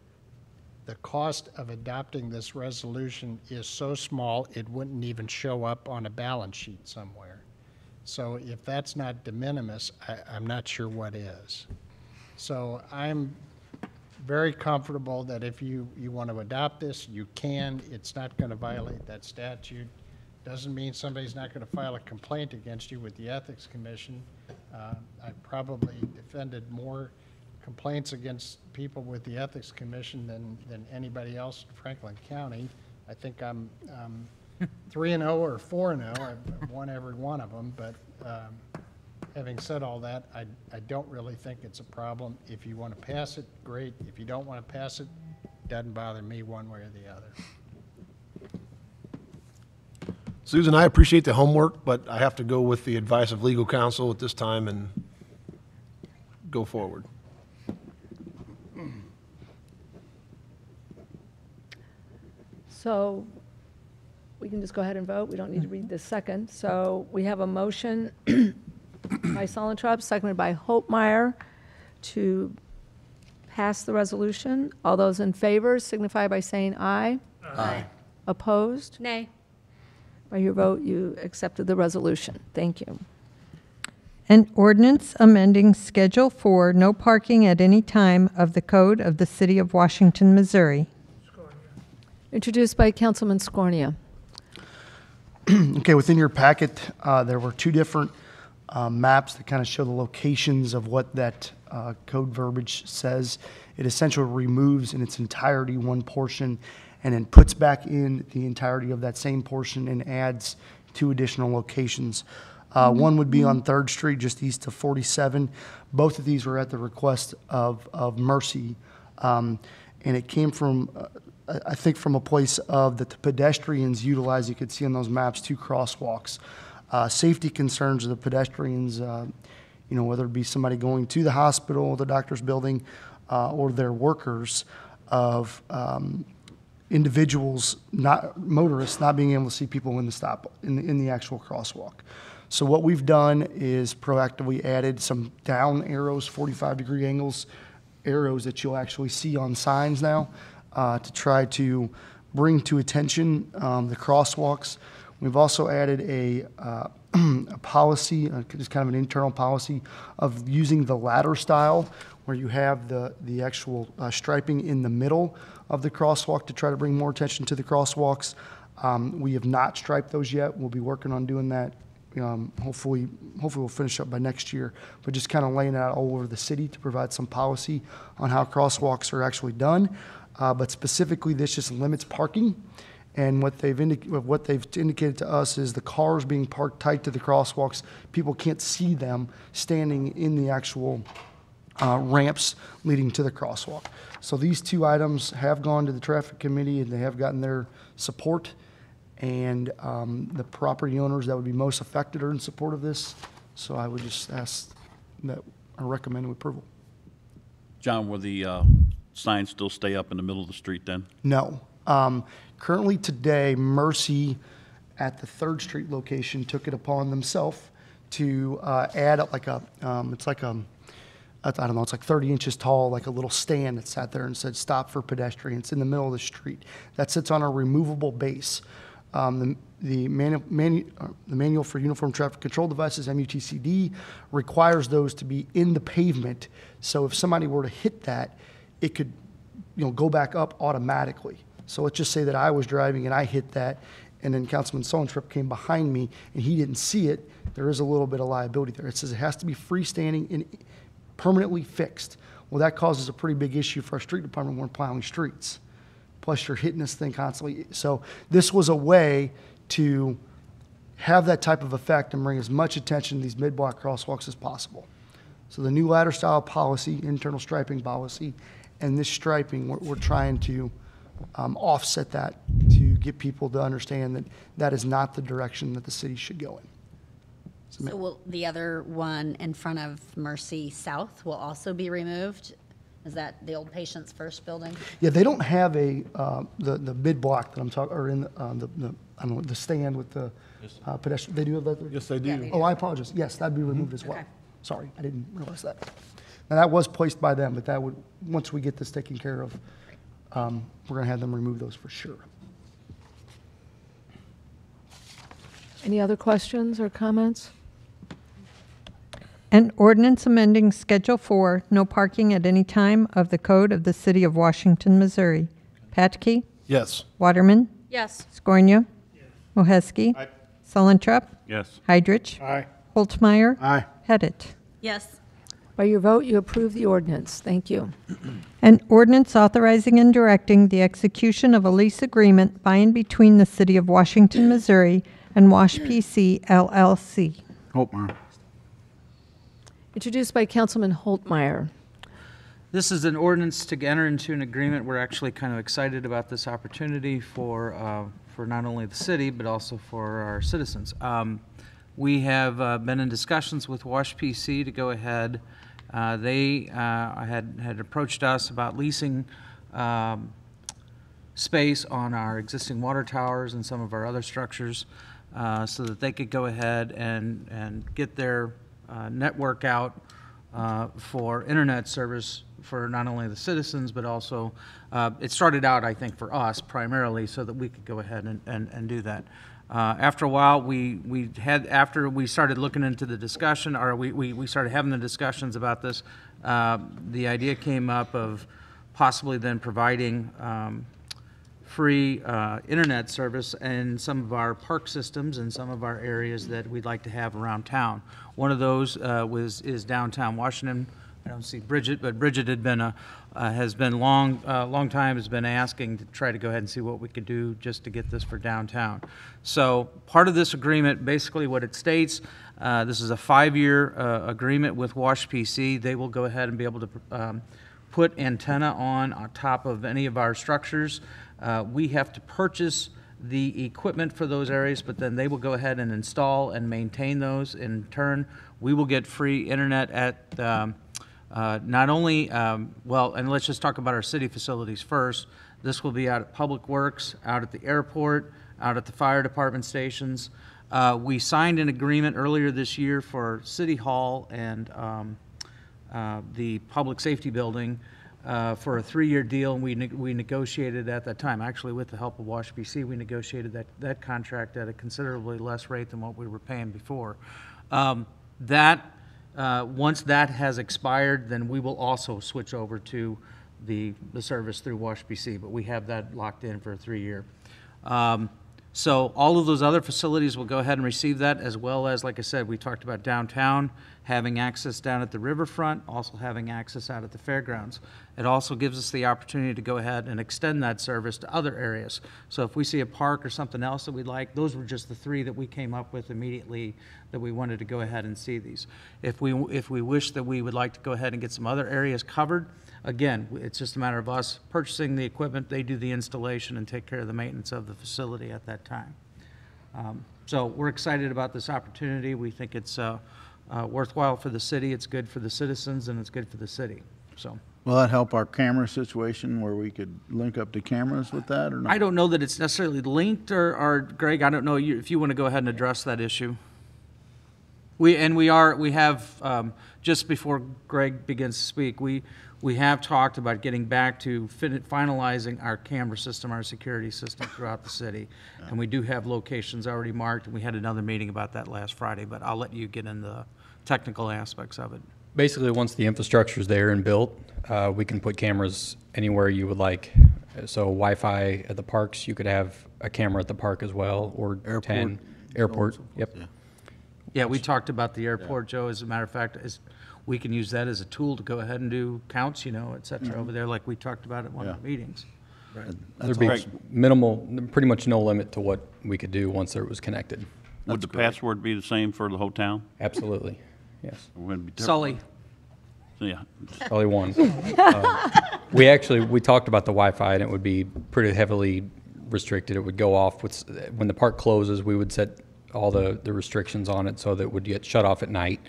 the cost of adopting this resolution is so small it wouldn't even show up on a balance sheet somewhere. So if that's not de minimis, I'm not sure what is. So I'm very comfortable that if you want to adopt this, you can. It's not going to violate that statute. Doesn't mean somebody's not going to file a complaint against you with the Ethics Commission. I probably defended more complaints against people with the Ethics Commission than anybody else in Franklin County. I think I'm 3-0 or 4-0. I've won every one of them, but having said all that, I don't really think it's a problem. If you want to pass it, great. If you don't want to pass it, doesn't bother me one way or the other. Susan, I appreciate the homework, but I have to go with the advice of legal counsel at this time and go forward. So we can just go ahead and vote. We don't need to read this second. So we have a motion by Solentrup, seconded by Holtmeyer, to pass the resolution. All those in favor signify by saying aye. Aye. Opposed? Nay. By your vote, you accepted the resolution. Thank you. An ordinance amending Schedule 4, no parking at any time of the Code of the City of Washington, Missouri. Introduced by Councilman Scornia. Okay, within your packet, there were two different maps that kind of show the locations of what that code verbiage says. It essentially removes in its entirety one portion and then puts back in the entirety of that same portion and adds two additional locations. One would be on 3rd Street, just east of 47. Both of these were at the request of Mercy. And it came from, I think, from a place of that the pedestrians utilize, you could see on those maps, 2 crosswalks. Safety concerns of the pedestrians, whether it be somebody going to the hospital, the doctor's building, or their workers, of individuals, motorists, not being able to see people in the stop, in the actual crosswalk. So what we've done is proactively added some down arrows, 45-degree angles, arrows that you'll actually see on signs now, to try to bring to attention the crosswalks. We've also added a policy, just kind of an internal policy, of using the ladder style, where you have the actual striping in the middle of the crosswalk to try to bring more attention to the crosswalks. We have not striped those yet. We'll be working on doing that. Hopefully we'll finish up by next year, but just kind of laying it out all over the city to provide some policy on how crosswalks are actually done. But specifically, this just limits parking. And what they've indicated to us is the cars being parked tight to the crosswalks, people can't see them standing in the actual ramps leading to the crosswalk. So these two items have gone to the traffic committee and they have gotten their support. And the property owners that would be most affected are in support of this. So I would just ask that I recommend approval. John, will the signs still stay up in the middle of the street then? No. Currently today, Mercy at the 3rd Street location took it upon themselves to add up like it's like I don't know, it's like 30 inches tall, like a little stand that sat there and said, "Stop for pedestrians," in the middle of the street. That sits on a removable base. The Manual for Uniform Traffic Control Devices, MUTCD, requires those to be in the pavement. So if somebody were to hit that, it could, go back up automatically. So let's just say that I was driving and I hit that, and then Councilman Solentrip came behind me and he didn't see it. There is a little bit of liability there. It says it has to be freestanding and permanently fixed. Well, that causes a pretty big issue for our street department when we're plowing streets. Plus, you're hitting this thing constantly. So this was a way to have that type of effect and bring as much attention to these mid-block crosswalks as possible. So the new ladder style policy, internal striping policy, and this striping, we're trying to offset that to get people to understand that that is not the direction that the city should go in. So will the other one in front of Mercy South will also be removed? Is that the old Patients First building? Yeah, they don't have the mid block that I'm talking, or in the I don't know, the stand with the pedestrian. They do have that there? Yes, they do. Yeah, they do. Oh, I apologize. Yes, that'd be removed as well. Okay. Sorry, I didn't realize that. Now that was placed by them, but that would, once we get this taken care of, we're gonna have them remove those for sure. Any other questions or comments? An ordinance amending Schedule 4, no parking at any time of the Code of the City of Washington, Missouri. Patke? Yes. Waterman? Yes. Scornia? Moheski? Aye. Sulentrop? Yes. Heidrich? Aye. Holtmeyer? Aye. Pettit? Yes. By your vote, you approve the ordinance. Thank you. An ordinance authorizing and directing the execution of a lease agreement by and between the City of Washington, Missouri and Wash PC LLC. Holtmeyer. Introduced by Councilman Holtmeyer. This is an ordinance to enter into an agreement. We're actually kind of excited about this opportunity for not only the city, but also for our citizens. We have been in discussions with Wash PC to go ahead. They had approached us about leasing space on our existing water towers and some of our other structures so that they could go ahead and get their network out for internet service for not only the citizens, but also, it started out, I think, for us primarily, so that we could go ahead and do that. After a while, after we started looking into the discussion, or we started having the discussions about this, the idea came up of possibly then providing free internet service in some of our park systems and some of our areas that we'd like to have around town. One of those is downtown Washington. I don't see Bridget, but Bridget had been has been long time has been asking to try to go ahead and see what we could do just to get this for downtown. So part of this agreement, basically what it states, this is a 5-year agreement with Wash PC. They will go ahead and be able to put antenna on top of any of our structures. We have to purchase the equipment for those areas, but then they will go ahead and install and maintain those. In turn, we will get free internet at not only, well, and let's just talk about our city facilities first. This will be out at Public Works, out at the airport, out at the fire department stations. We signed an agreement earlier this year for City Hall and the Public Safety Building for a 3-year deal, and we negotiated at that time, actually with the help of Wash PC, we negotiated that contract at a considerably less rate than what we were paying before. Once that has expired, then we will also switch over to the service through Wash PC, but we have that locked in for a 3-year. So all of those other facilities will go ahead and receive that, as well as, like I said, we talked about downtown, having access down at the riverfront, also having access out at the fairgrounds. It also gives us the opportunity to go ahead and extend that service to other areas. So if we see a park or something else that we'd like, those were just the 3 that we came up with immediately that we wanted to go ahead and see these. If we wish that we would like to go ahead and get some other areas covered, again, it's just a matter of us purchasing the equipment, they do the installation and take care of the maintenance of the facility at that time. So we're excited about this opportunity. We think it's worthwhile for the city, it's good for the citizens, and it's good for the city. So. Will that help our camera situation where we could link up to cameras with that or not? I don't know that it's necessarily linked, or Greg, I don't know if you want to go ahead and address that issue. We have, just before Greg begins to speak, we have talked about getting back to finalizing our camera system, our security system throughout the city. And we do have locations already marked, and we had another meeting about that last Friday, but I'll let you get into the technical aspects of it. Basically, once the infrastructure's there and built, we can put cameras anywhere you would like. So Wi-Fi at the parks, you could have a camera at the park as well, or Airport. 10. Airport, yep. Yeah, we talked about the airport, Joe. As a matter of fact, we can use that as a tool to go ahead and do counts, et cetera, over there, like we talked about at one of the meetings. There'd be minimal, pretty much no limit to what we could do once it was connected. Would the password be the same for the whole town? Absolutely, yes. Sully. Yeah. Sully 1. We talked about the Wi-Fi, and it would be pretty heavily restricted. It would go off when the park closes. We would set all the restrictions on it so that it would get shut off at night.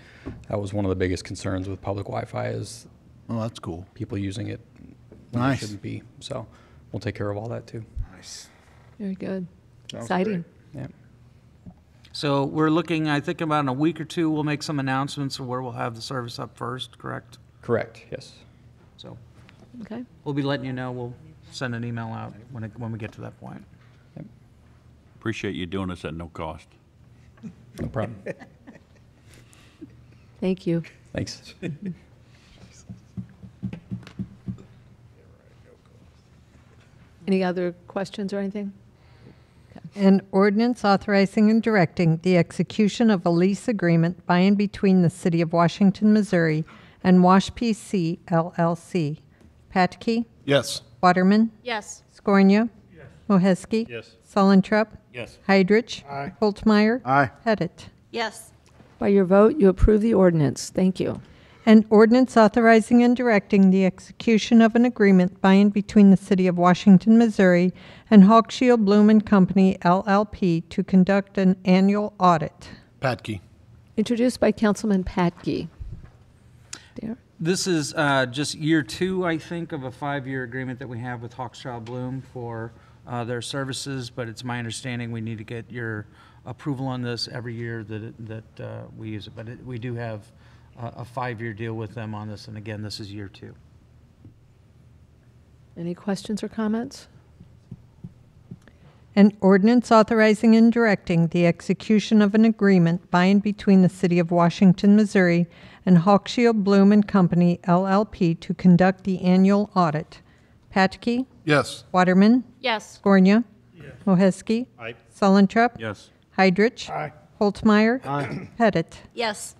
That was one of the biggest concerns with public Wi-Fi is that's cool. People using it when Nice. they shouldn't be. So we'll take care of all that too. Nice. Very good. Exciting. Yeah. So we're looking, I think about in a week or 2, we'll make some announcements of where we'll have the service up first, correct? Correct, yes. So Okay. we'll be letting you know. We'll send an email out when we get to that point. Appreciate you doing this at no cost. No problem. Thank you. Thanks. Any other questions or anything? An ordinance authorizing and directing the execution of a lease agreement by and between the City of Washington, Missouri and Wash PC LLC. Patke? Yes. Waterman? Yes. Scornia? Yes. Moheski? Yes. Sullentrup? Yes. Heidrich? Aye. Holtmeyer? Aye. Pettit? Yes. By your vote, you approve the ordinance. Thank you. An ordinance authorizing and directing the execution of an agreement by and between the City of Washington, Missouri and Hawkshield Bloom and Company LLP to conduct an annual audit. Patke. Introduced by Councilman Patke. There. This is just year 2, I think, of a 5-year agreement that we have with Hawkshield Bloom for their services, but it's my understanding we need to get your approval on this every year that we use it. But we do have a 5-year deal with them on this, and again, this is year 2. Any questions or comments? An ordinance authorizing and directing the execution of an agreement by and between the City of Washington, Missouri and Hawkshield Bloom and Company, LLP, to conduct the annual audit. Patke? Yes. Waterman? Yes. Skornia? Moheski? Aye. Sullentrup? Yes. Heidrich? Aye. Holtzmeyer? Aye. Pettit? Yes.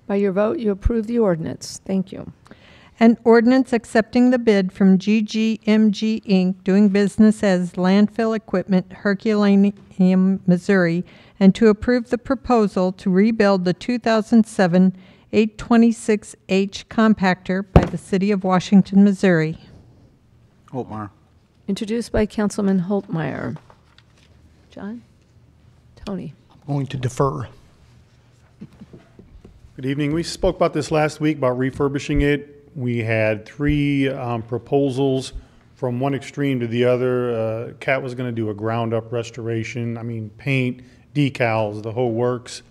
By your vote, you approve the ordinance. Thank you. An ordinance accepting the bid from GGMG Inc., doing business as Landfill Equipment, Herculaneum, Missouri, and to approve the proposal to rebuild the 2007 826H compactor by the City of Washington, Missouri. Holtmeyer. Introduced by Councilman Holtmeyer. John? Tony? Going to defer. Good evening. We spoke about this last week about refurbishing it. We had three proposals from one extreme to the other. Cat was going to do a ground-up restoration. I mean, paint, decals, the whole works.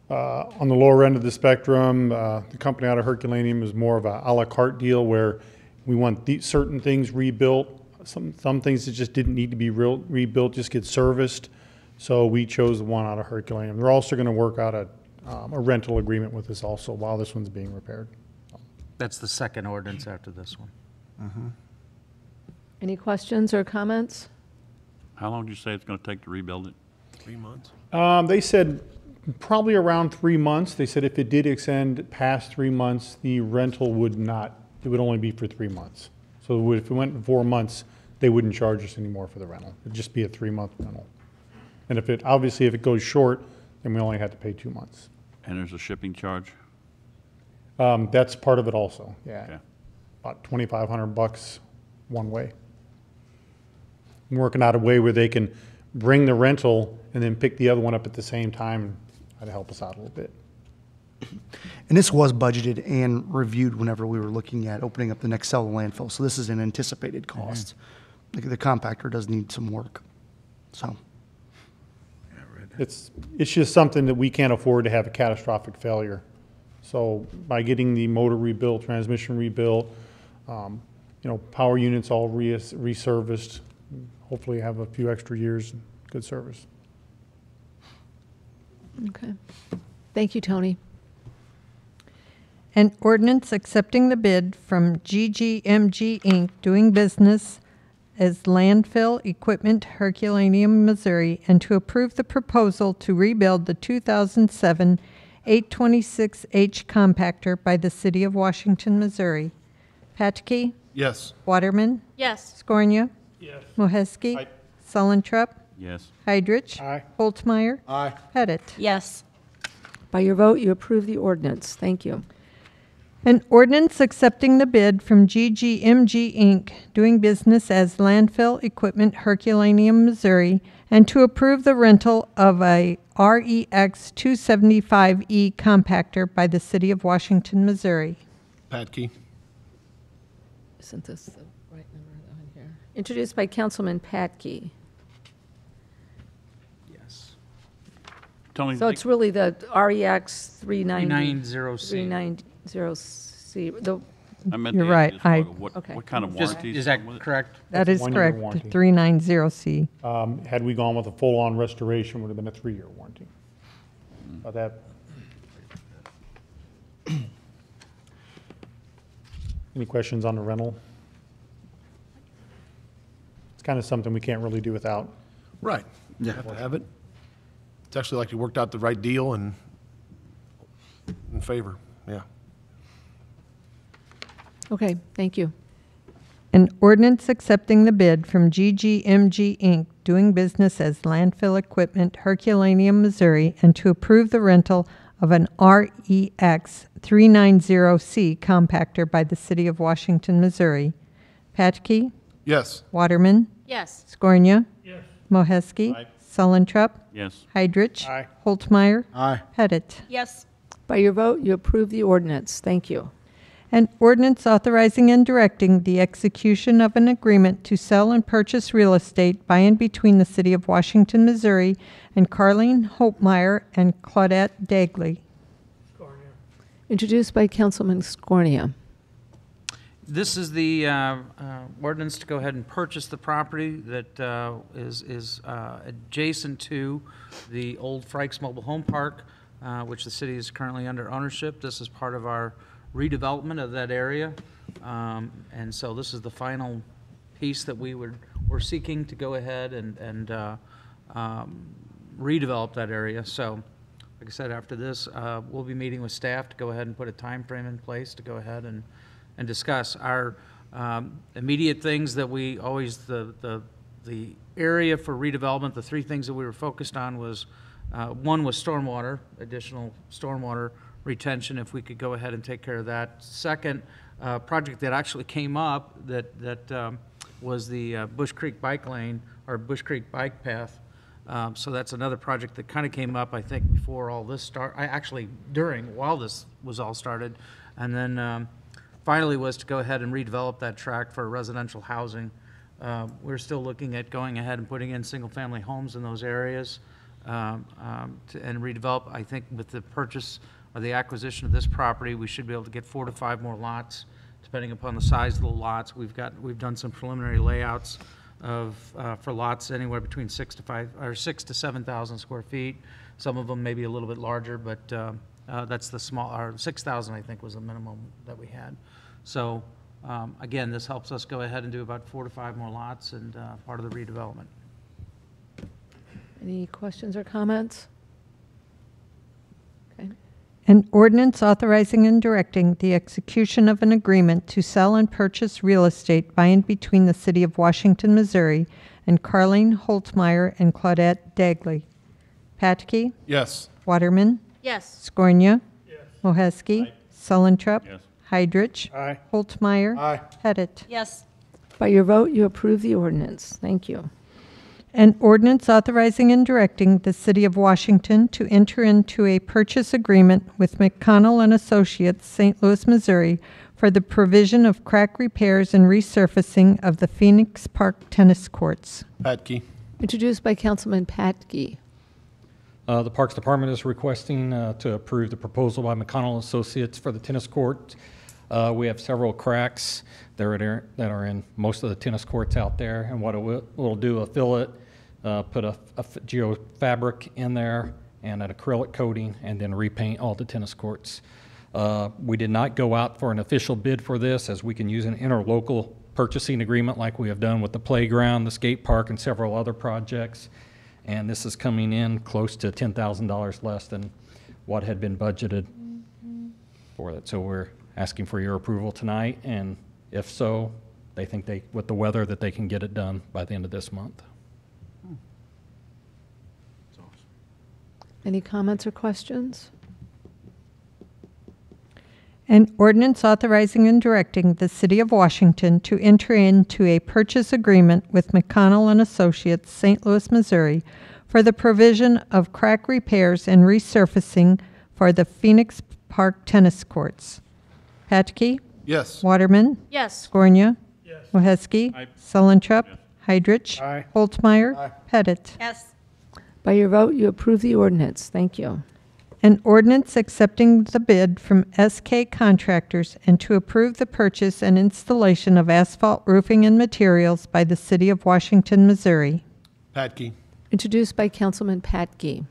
On the lower end of the spectrum, the company out of Herculaneum is more of a la carte deal where we want certain things rebuilt. Some things that just didn't need to be rebuilt, just get serviced. So we chose the one out of Herculaneum. They're also going to work out a rental agreement with us also while this one's being repaired. That's the second ordinance after this one. Any questions or comments? How long did you say it's going to take to rebuild it? 3 months. They said probably around 3 months. They said if it did extend past 3 months, the rental would not, it would only be for 3 months. So if it went 4 months, they wouldn't charge us anymore for the rental. It'd just be a 3-month rental. And if it, obviously if it goes short, then we only have to pay 2 months. And there's a shipping charge? That's part of it also, yeah. Okay. About $2,500 one way. I'm working out a way where they can bring the rental and then pick the other one up at the same time. That'd help us out a little bit. And this was budgeted and reviewed whenever we were looking at opening up the next cell landfill. So this is an anticipated cost. The compactor does need some work, so. It's just something that we can't afford to have a catastrophic failure. So by getting the motor rebuilt, transmission rebuilt, power units all reserviced, hopefully have a few extra years of good service. Okay. Thank you, Tony. An ordinance accepting the bid from GGMG Inc., doing business as Landfill Equipment, Herculaneum, Missouri, and to approve the proposal to rebuild the 2007 826H compactor by the City of Washington, Missouri. Patke? Yes. Waterman? Yes. Skornia? Yes. Moheski? Aye. Sullentrup? Yes. Heidrich? Aye. Holtzmeyer? Aye. Pettit? Yes. By your vote, you approve the ordinance. Thank you. An ordinance accepting the bid from GGMG Inc., doing business as Landfill Equipment, Herculaneum, Missouri, and to approve the rental of a REX 275E compactor by the City of Washington, Missouri. Patke. Isn't this the right number on here? Introduced by Councilman Patke. Yes. Tony, So it's really the REX 390. 390C. 390C. The, I meant You're to right. ask you this, what Okay. kind of Just- warranties? Is that come with it? correct? That That's is 1 year correct, warranty. 390C. Had we gone with a full-on restoration, would have been a 3-year warranty. But that. Any questions on the rental? It's kind of something we can't really do without. Right. Yeah. Have to have it. It's actually like you worked out the right deal and in favor, yeah. okay, thank you. An ordinance accepting the bid from GGMG Inc., doing business as Landfill Equipment, Herculaneum, Missouri, and to approve the rental of an REX 390C compactor by the City of Washington, Missouri. Patke? Yes. Waterman? Yes. Skornia? Yes. Moheski? Aye. Sullentrup? Yes. Heidrich? Aye. Holtzmeyer? Aye. Pettit? Yes. By your vote, you approve the ordinance. Thank you. An ordinance authorizing and directing the execution of an agreement to sell and purchase real estate by and between the City of Washington, Missouri, and Carleen Holtmeyer and Claudette Dagley. Introduced by Councilman Skornia. This is the ordinance to go ahead and purchase the property that is adjacent to the old Frykes Mobile Home Park, which the city is currently under ownership. This is part of our redevelopment of that area. And so this is the final piece that we're seeking to go ahead and redevelop that area. So, like I said, after this, we'll be meeting with staff to go ahead and put a time frame in place to go ahead and discuss our immediate things that we always, the area for redevelopment, the three things that we were focused on was, one was stormwater, additional stormwater retention, if we could go ahead and take care of that. Second, project that actually came up that was the Bush Creek Bike Lane, or Bush Creek Bike Path. So that's another project that kind of came up, I think, before all this while this was all started. And then finally was to go ahead and redevelop that tract for residential housing. We're still looking at going ahead and putting in single-family homes in those areas and redevelop. I think with the purchase or the acquisition of this property, we should be able to get 4 to 5 more lots, depending upon the size of the lots. We've done some preliminary layouts for lots anywhere between 6 to 7,000 square feet. Some of them may be a little bit larger, but that's the small, or 6,000 I think was the minimum that we had. So again, this helps us go ahead and do about 4 to 5 more lots and part of the redevelopment. Any questions or comments? Okay. An ordinance authorizing and directing the execution of an agreement to sell and purchase real estate by and between the City of Washington, Missouri, and Carleen Holtmeyer and Claudette Dagley. Patke? Yes. Waterman? Yes. Skornia? Yes. Moheski? Sullentrup? Yes. Heidrich? Aye. Holtmeyer? Aye. Pettit? Yes. By your vote, you approve the ordinance. Thank you. An ordinance authorizing and directing the City of Washington to enter into a purchase agreement with McConnell and Associates, St. Louis, Missouri, for the provision of crack repairs and resurfacing of the Phoenix Park tennis courts. Patke. Introduced by Councilman Patke. The Parks Department is requesting to approve the proposal by McConnell Associates for the tennis court. We have several cracks that are in most of the tennis courts out there, and what we'll do, we'll fill it, put a geofabric in there and an acrylic coating, and then repaint all the tennis courts. We did not go out for an official bid for this, as we can use an interlocal purchasing agreement like we have done with the playground, the skate park, and several other projects. And this is coming in close to $10,000 less than what had been budgeted for it. So we're asking for your approval tonight, and if so, they think with the weather, that they can get it done by the end of this month. Any comments or questions? An ordinance authorizing and directing the City of Washington to enter into a purchase agreement with McConnell and Associates, St. Louis, Missouri, for the provision of crack repairs and resurfacing for the Phoenix Park tennis courts. Patke? Yes. Waterman? Yes. Skornia? Yes. Moheski? Aye. Sullentrup? Heidrich? Aye. Holtmeyer? Aye. Pettit? Yes. By your vote, you approve the ordinance. Thank you. An ordinance accepting the bid from SK Contractors and to approve the purchase and installation of asphalt roofing and materials by the City of Washington, Missouri. Patke. Introduced by Councilman Patke.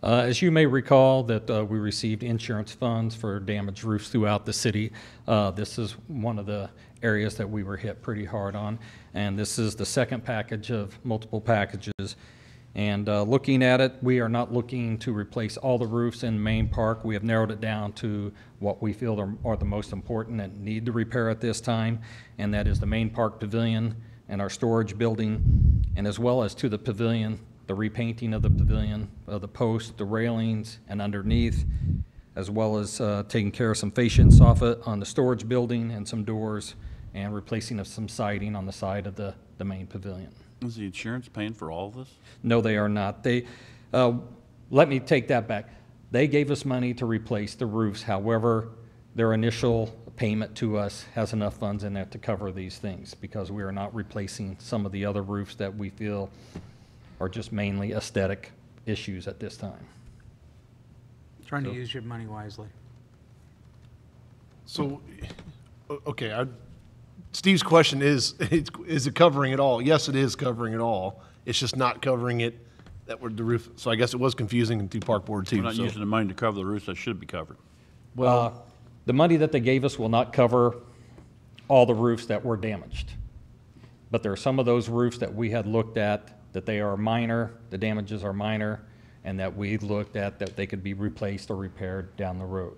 As you may recall, that we received insurance funds for damaged roofs throughout the city. This is one of the areas that we were hit pretty hard on, and this is the second package of multiple packages. And looking at it, we are not looking to replace all the roofs in Main Park. We have narrowed it down to what we feel are the most important that need the repair at this time, and that is the Main Park Pavilion and our storage building, and as well as to the pavilion, the repainting of the pavilion, the posts, the railings, and underneath, as well as taking care of some fascia and soffit on the storage building and some doors, and replacing of some siding on the side of the main pavilion. Is the insurance paying for all of this? No, they are not. Let me take that back. They gave us money to replace the roofs. However, their initial payment to us has enough funds in there to cover these things, because we are not replacing some of the other roofs that we feel are just mainly aesthetic issues at this time. Trying to use your money wisely. So, okay, Steve's question is it covering it all? Yes, it is covering it all. It's just not covering it that were the roof. So I guess it was confusing to Park Board too. We're not so. using the money to cover the roofs that should be covered. Well, the money that they gave us will not cover all the roofs that were damaged. But there are some of those roofs that we had looked at that they are minor, the damages are minor, and that we looked at that they could be replaced or repaired down the road.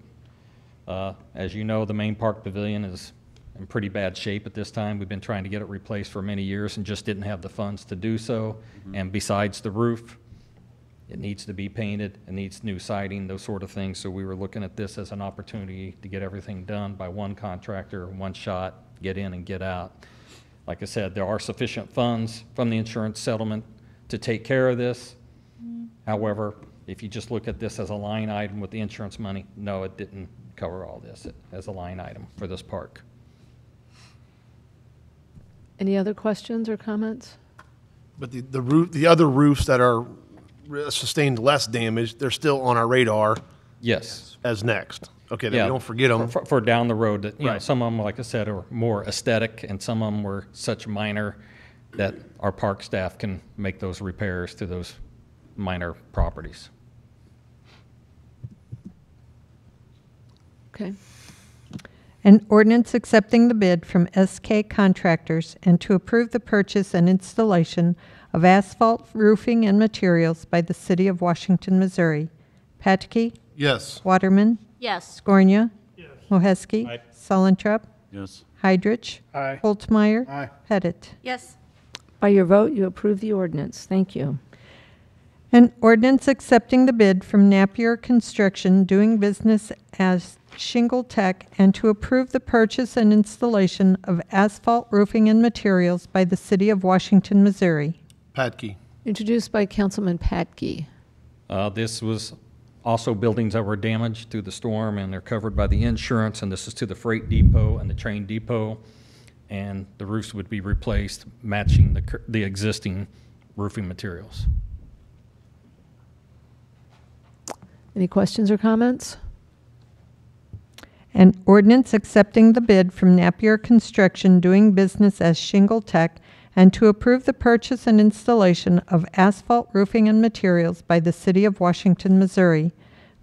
As you know, the main park pavilion is in pretty bad shape at this time. We've been trying to get it replaced for many years and just didn't have the funds to do so. And besides the roof, it needs to be painted, it needs new siding, those sort of things. So we were looking at this as an opportunity to get everything done by one contractor, one shot, get in and get out. Like I said, there are sufficient funds from the insurance settlement to take care of this. However, if you just look at this as a line item with the insurance money, no, it didn't cover all this as a line item for this park. Any other questions or comments? But the other roofs that are sustained less damage, they're still on our radar. Yes. As next. Okay, then we don't forget them. For down the road, that, you know, Right. some of them, like I said, are more aesthetic, and some of them were such minor that our park staff can make those repairs to those minor properties. Okay. An ordinance accepting the bid from SK Contractors and to approve the purchase and installation of asphalt roofing and materials by the City of Washington, Missouri. Patke? Yes. Waterman? Yes. Scornia? Yes. Moheski? Aye. Sulentrop? Yes. Heidrich? Aye. Holtmeyer? Aye. Pettit? Yes. By your vote, you approve the ordinance. Thank you. An ordinance accepting the bid from Napier Construction doing business as Shingle Tech and to approve the purchase and installation of asphalt roofing and materials by the City of Washington, Missouri. Patke. Introduced by Councilman Patke. This was also buildings that were damaged through the storm, and they're covered by the insurance, and this is to the freight depot and the train depot, and the roofs would be replaced, matching the existing roofing materials. Any questions or comments? An ordinance accepting the bid from Napier Construction doing business as Shingle Tech and to approve the purchase and installation of asphalt roofing and materials by the City of Washington, Missouri.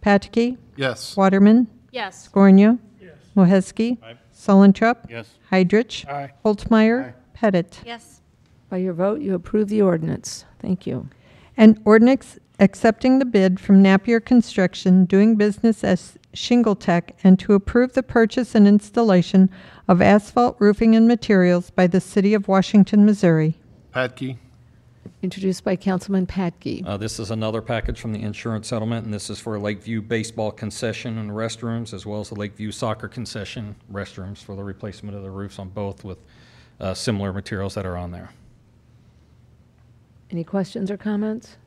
Patke? Yes. Waterman? Yes. Scornia? Yes. Moheski? Aye. Sulentrop? Yes. Heidrich? Aye. Holtmeyer? Aye. Pettit? Yes. By your vote, you approve the ordinance. Thank you. An ordinance accepting the bid from Napier Construction doing business as Shingle Tech and to approve the purchase and installation of asphalt roofing and materials by the City of Washington, Missouri. Patke. Introduced by Councilman Patke. This is another package from the insurance settlement, and this is for Lakeview baseball concession and restrooms, as well as the Lakeview soccer concession restrooms for the replacement of the roofs on both with similar materials that are on there. Any questions or comments?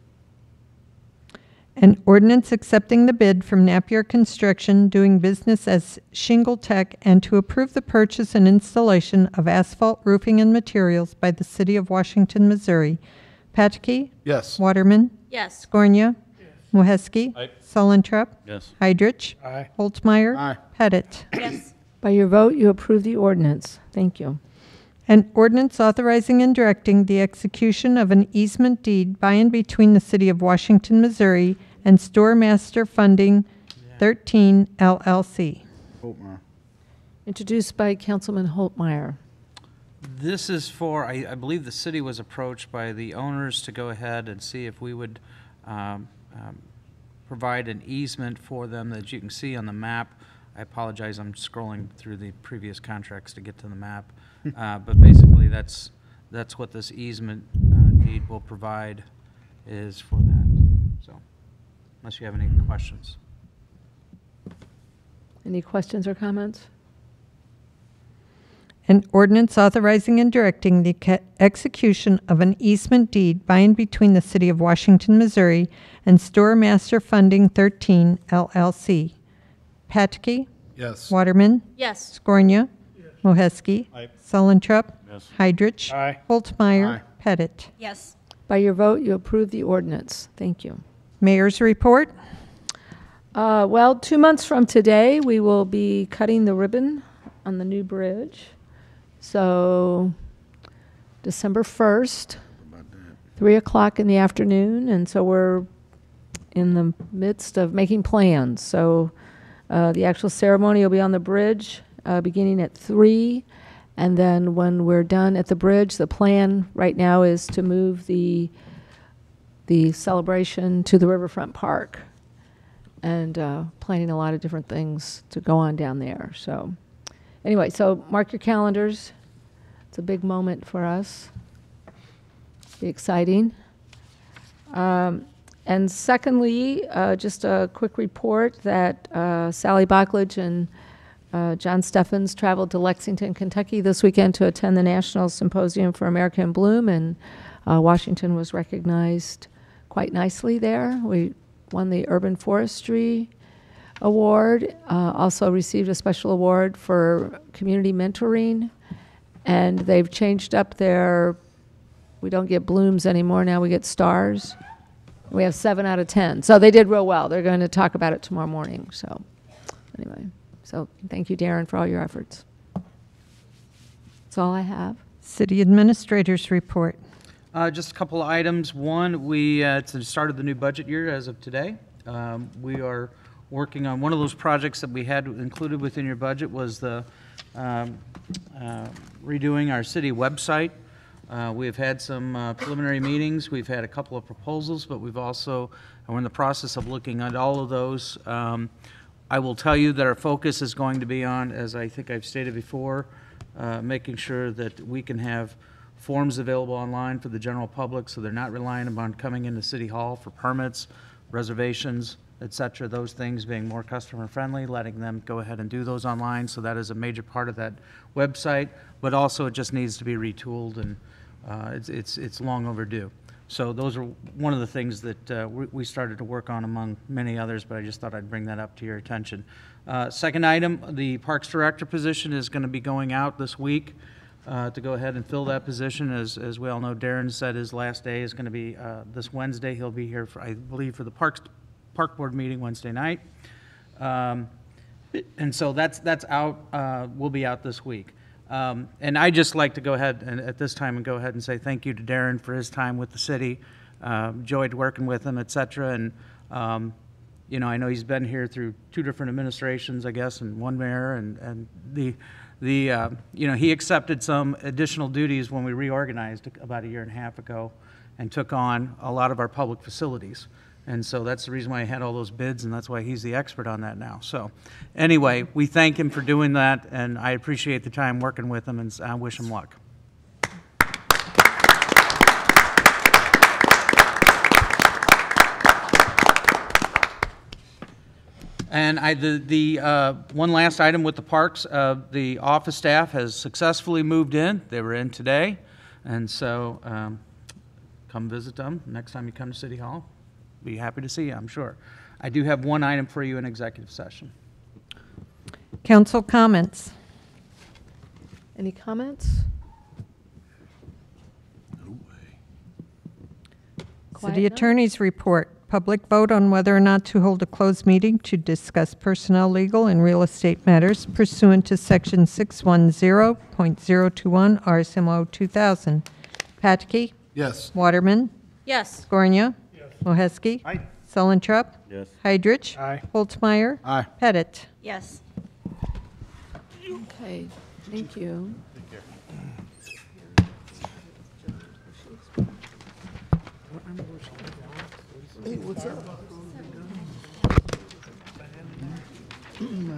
An ordinance accepting the bid from Napier Construction doing business as Shingle Tech and to approve the purchase and installation of asphalt roofing and materials by the City of Washington, Missouri. Patke? Yes. Waterman? Yes. Scornia? Moheski? Aye. Sulentrop? Yes. Heidrich? Aye. Holtmeyer? Aye. Pettit? Yes. By your vote, you approve the ordinance. Thank you. An ordinance authorizing and directing the execution of an easement deed by and between the City of Washington, Missouri and Store Master Funding 13 LLC. Introduced by Councilman Holtmeyer. This is for, I believe the city was approached by the owners to go ahead and see if we would provide an easement for them that you can see on the map. I apologize, I'm scrolling through the previous contracts to get to the map. But basically, that's what this easement deed will provide, is for that. So, unless you have any questions. Any questions or comments? An ordinance authorizing and directing the execution of an easement deed by and between the City of Washington, Missouri and Store Master Funding 13 LLC. Patke? Yes. Waterman? Yes. Scornia? Moheski? Aye. Sulentrop? Yes. Heidrich? Aye. Holtmeyer? Aye. Pettit? Yes. By your vote, you approve the ordinance. Thank you. Mayor's report. Well, 2 months from today, we will be cutting the ribbon on the new bridge. So December 1st, 3 o'clock in the afternoon, and so we're in the midst of making plans. So the actual ceremony will be on the bridge beginning at 3, and then when we're done at the bridge, the plan right now is to move the celebration to the Riverfront Park, and planning a lot of different things to go on down there. So anyway, so mark your calendars. It's a big moment for us. Be exciting. And secondly, just a quick report that Sally Bachlich and John Steffens traveled to Lexington, Kentucky this weekend to attend the National Symposium for America in Bloom, and Washington was recognized quite nicely there. We won the Urban Forestry Award, also received a special award for community mentoring, and they've changed up their, we don't get blooms anymore, now we get stars. We have 7 out of 10. So they did real well. They're going to talk about it tomorrow morning. So anyway, so thank you, Darren, for all your efforts. That's all I have. City Administrator's report. Just a couple of items. One, it's the start of the new budget year as of today. We are working on one of those projects that we had included within your budget was the redoing our city website. We have had some preliminary meetings. We've had a couple of proposals, but we're in the process of looking at all of those. I will tell you that our focus is going to be on, as I think I've stated before, making sure that we can have forms available online for the general public so they're not relying upon coming into City Hall for permits, reservations, et cetera, those things being more customer friendly, letting them go ahead and do those online. So that is a major part of that website, but also it just needs to be retooled, and it's long overdue. So those are one of the things that we started to work on among many others, but I just thought I'd bring that up to your attention. Second item, the Parks Director position is going to be going out this week to go ahead and fill that position. As we all know, Darren said his last day is going to be this Wednesday. He'll be here, I believe, for the Park Board meeting Wednesday night. And so that's out, will be out this week. And I just like to go ahead and at this time and go ahead and say thank you to Darren for his time with the city. Enjoyed working with him, et cetera. And, you know, I know he's been here through 2 different administrations, I guess, and 1 mayor. And you know, he accepted some additional duties when we reorganized about 1.5 years ago and took on a lot of our public facilities. And so that's the reason why I had all those bids, and that's why he's the expert on that now. So anyway, we thank him for doing that, and I appreciate the time working with him, and I wish him luck. And one last item with the parks, the office staff has successfully moved in. They were in today, and so come visit them next time you come to City Hall. Be happy to see you, I'm sure. I do have one item for you in executive session. Council comments. Any comments? City Attorney's report. Public vote on whether or not to hold a closed meeting to discuss personnel, legal, and real estate matters pursuant to Section 610.021 RSMO 2000. Patke? Yes. Waterman? Yes. Scornia? Yes. Moheski? Aye. Sullentrup? Yes. Heidrich? Aye. Holtzmeyer? Aye. Pettit? Yes. Okay, thank you. Hey, what's up?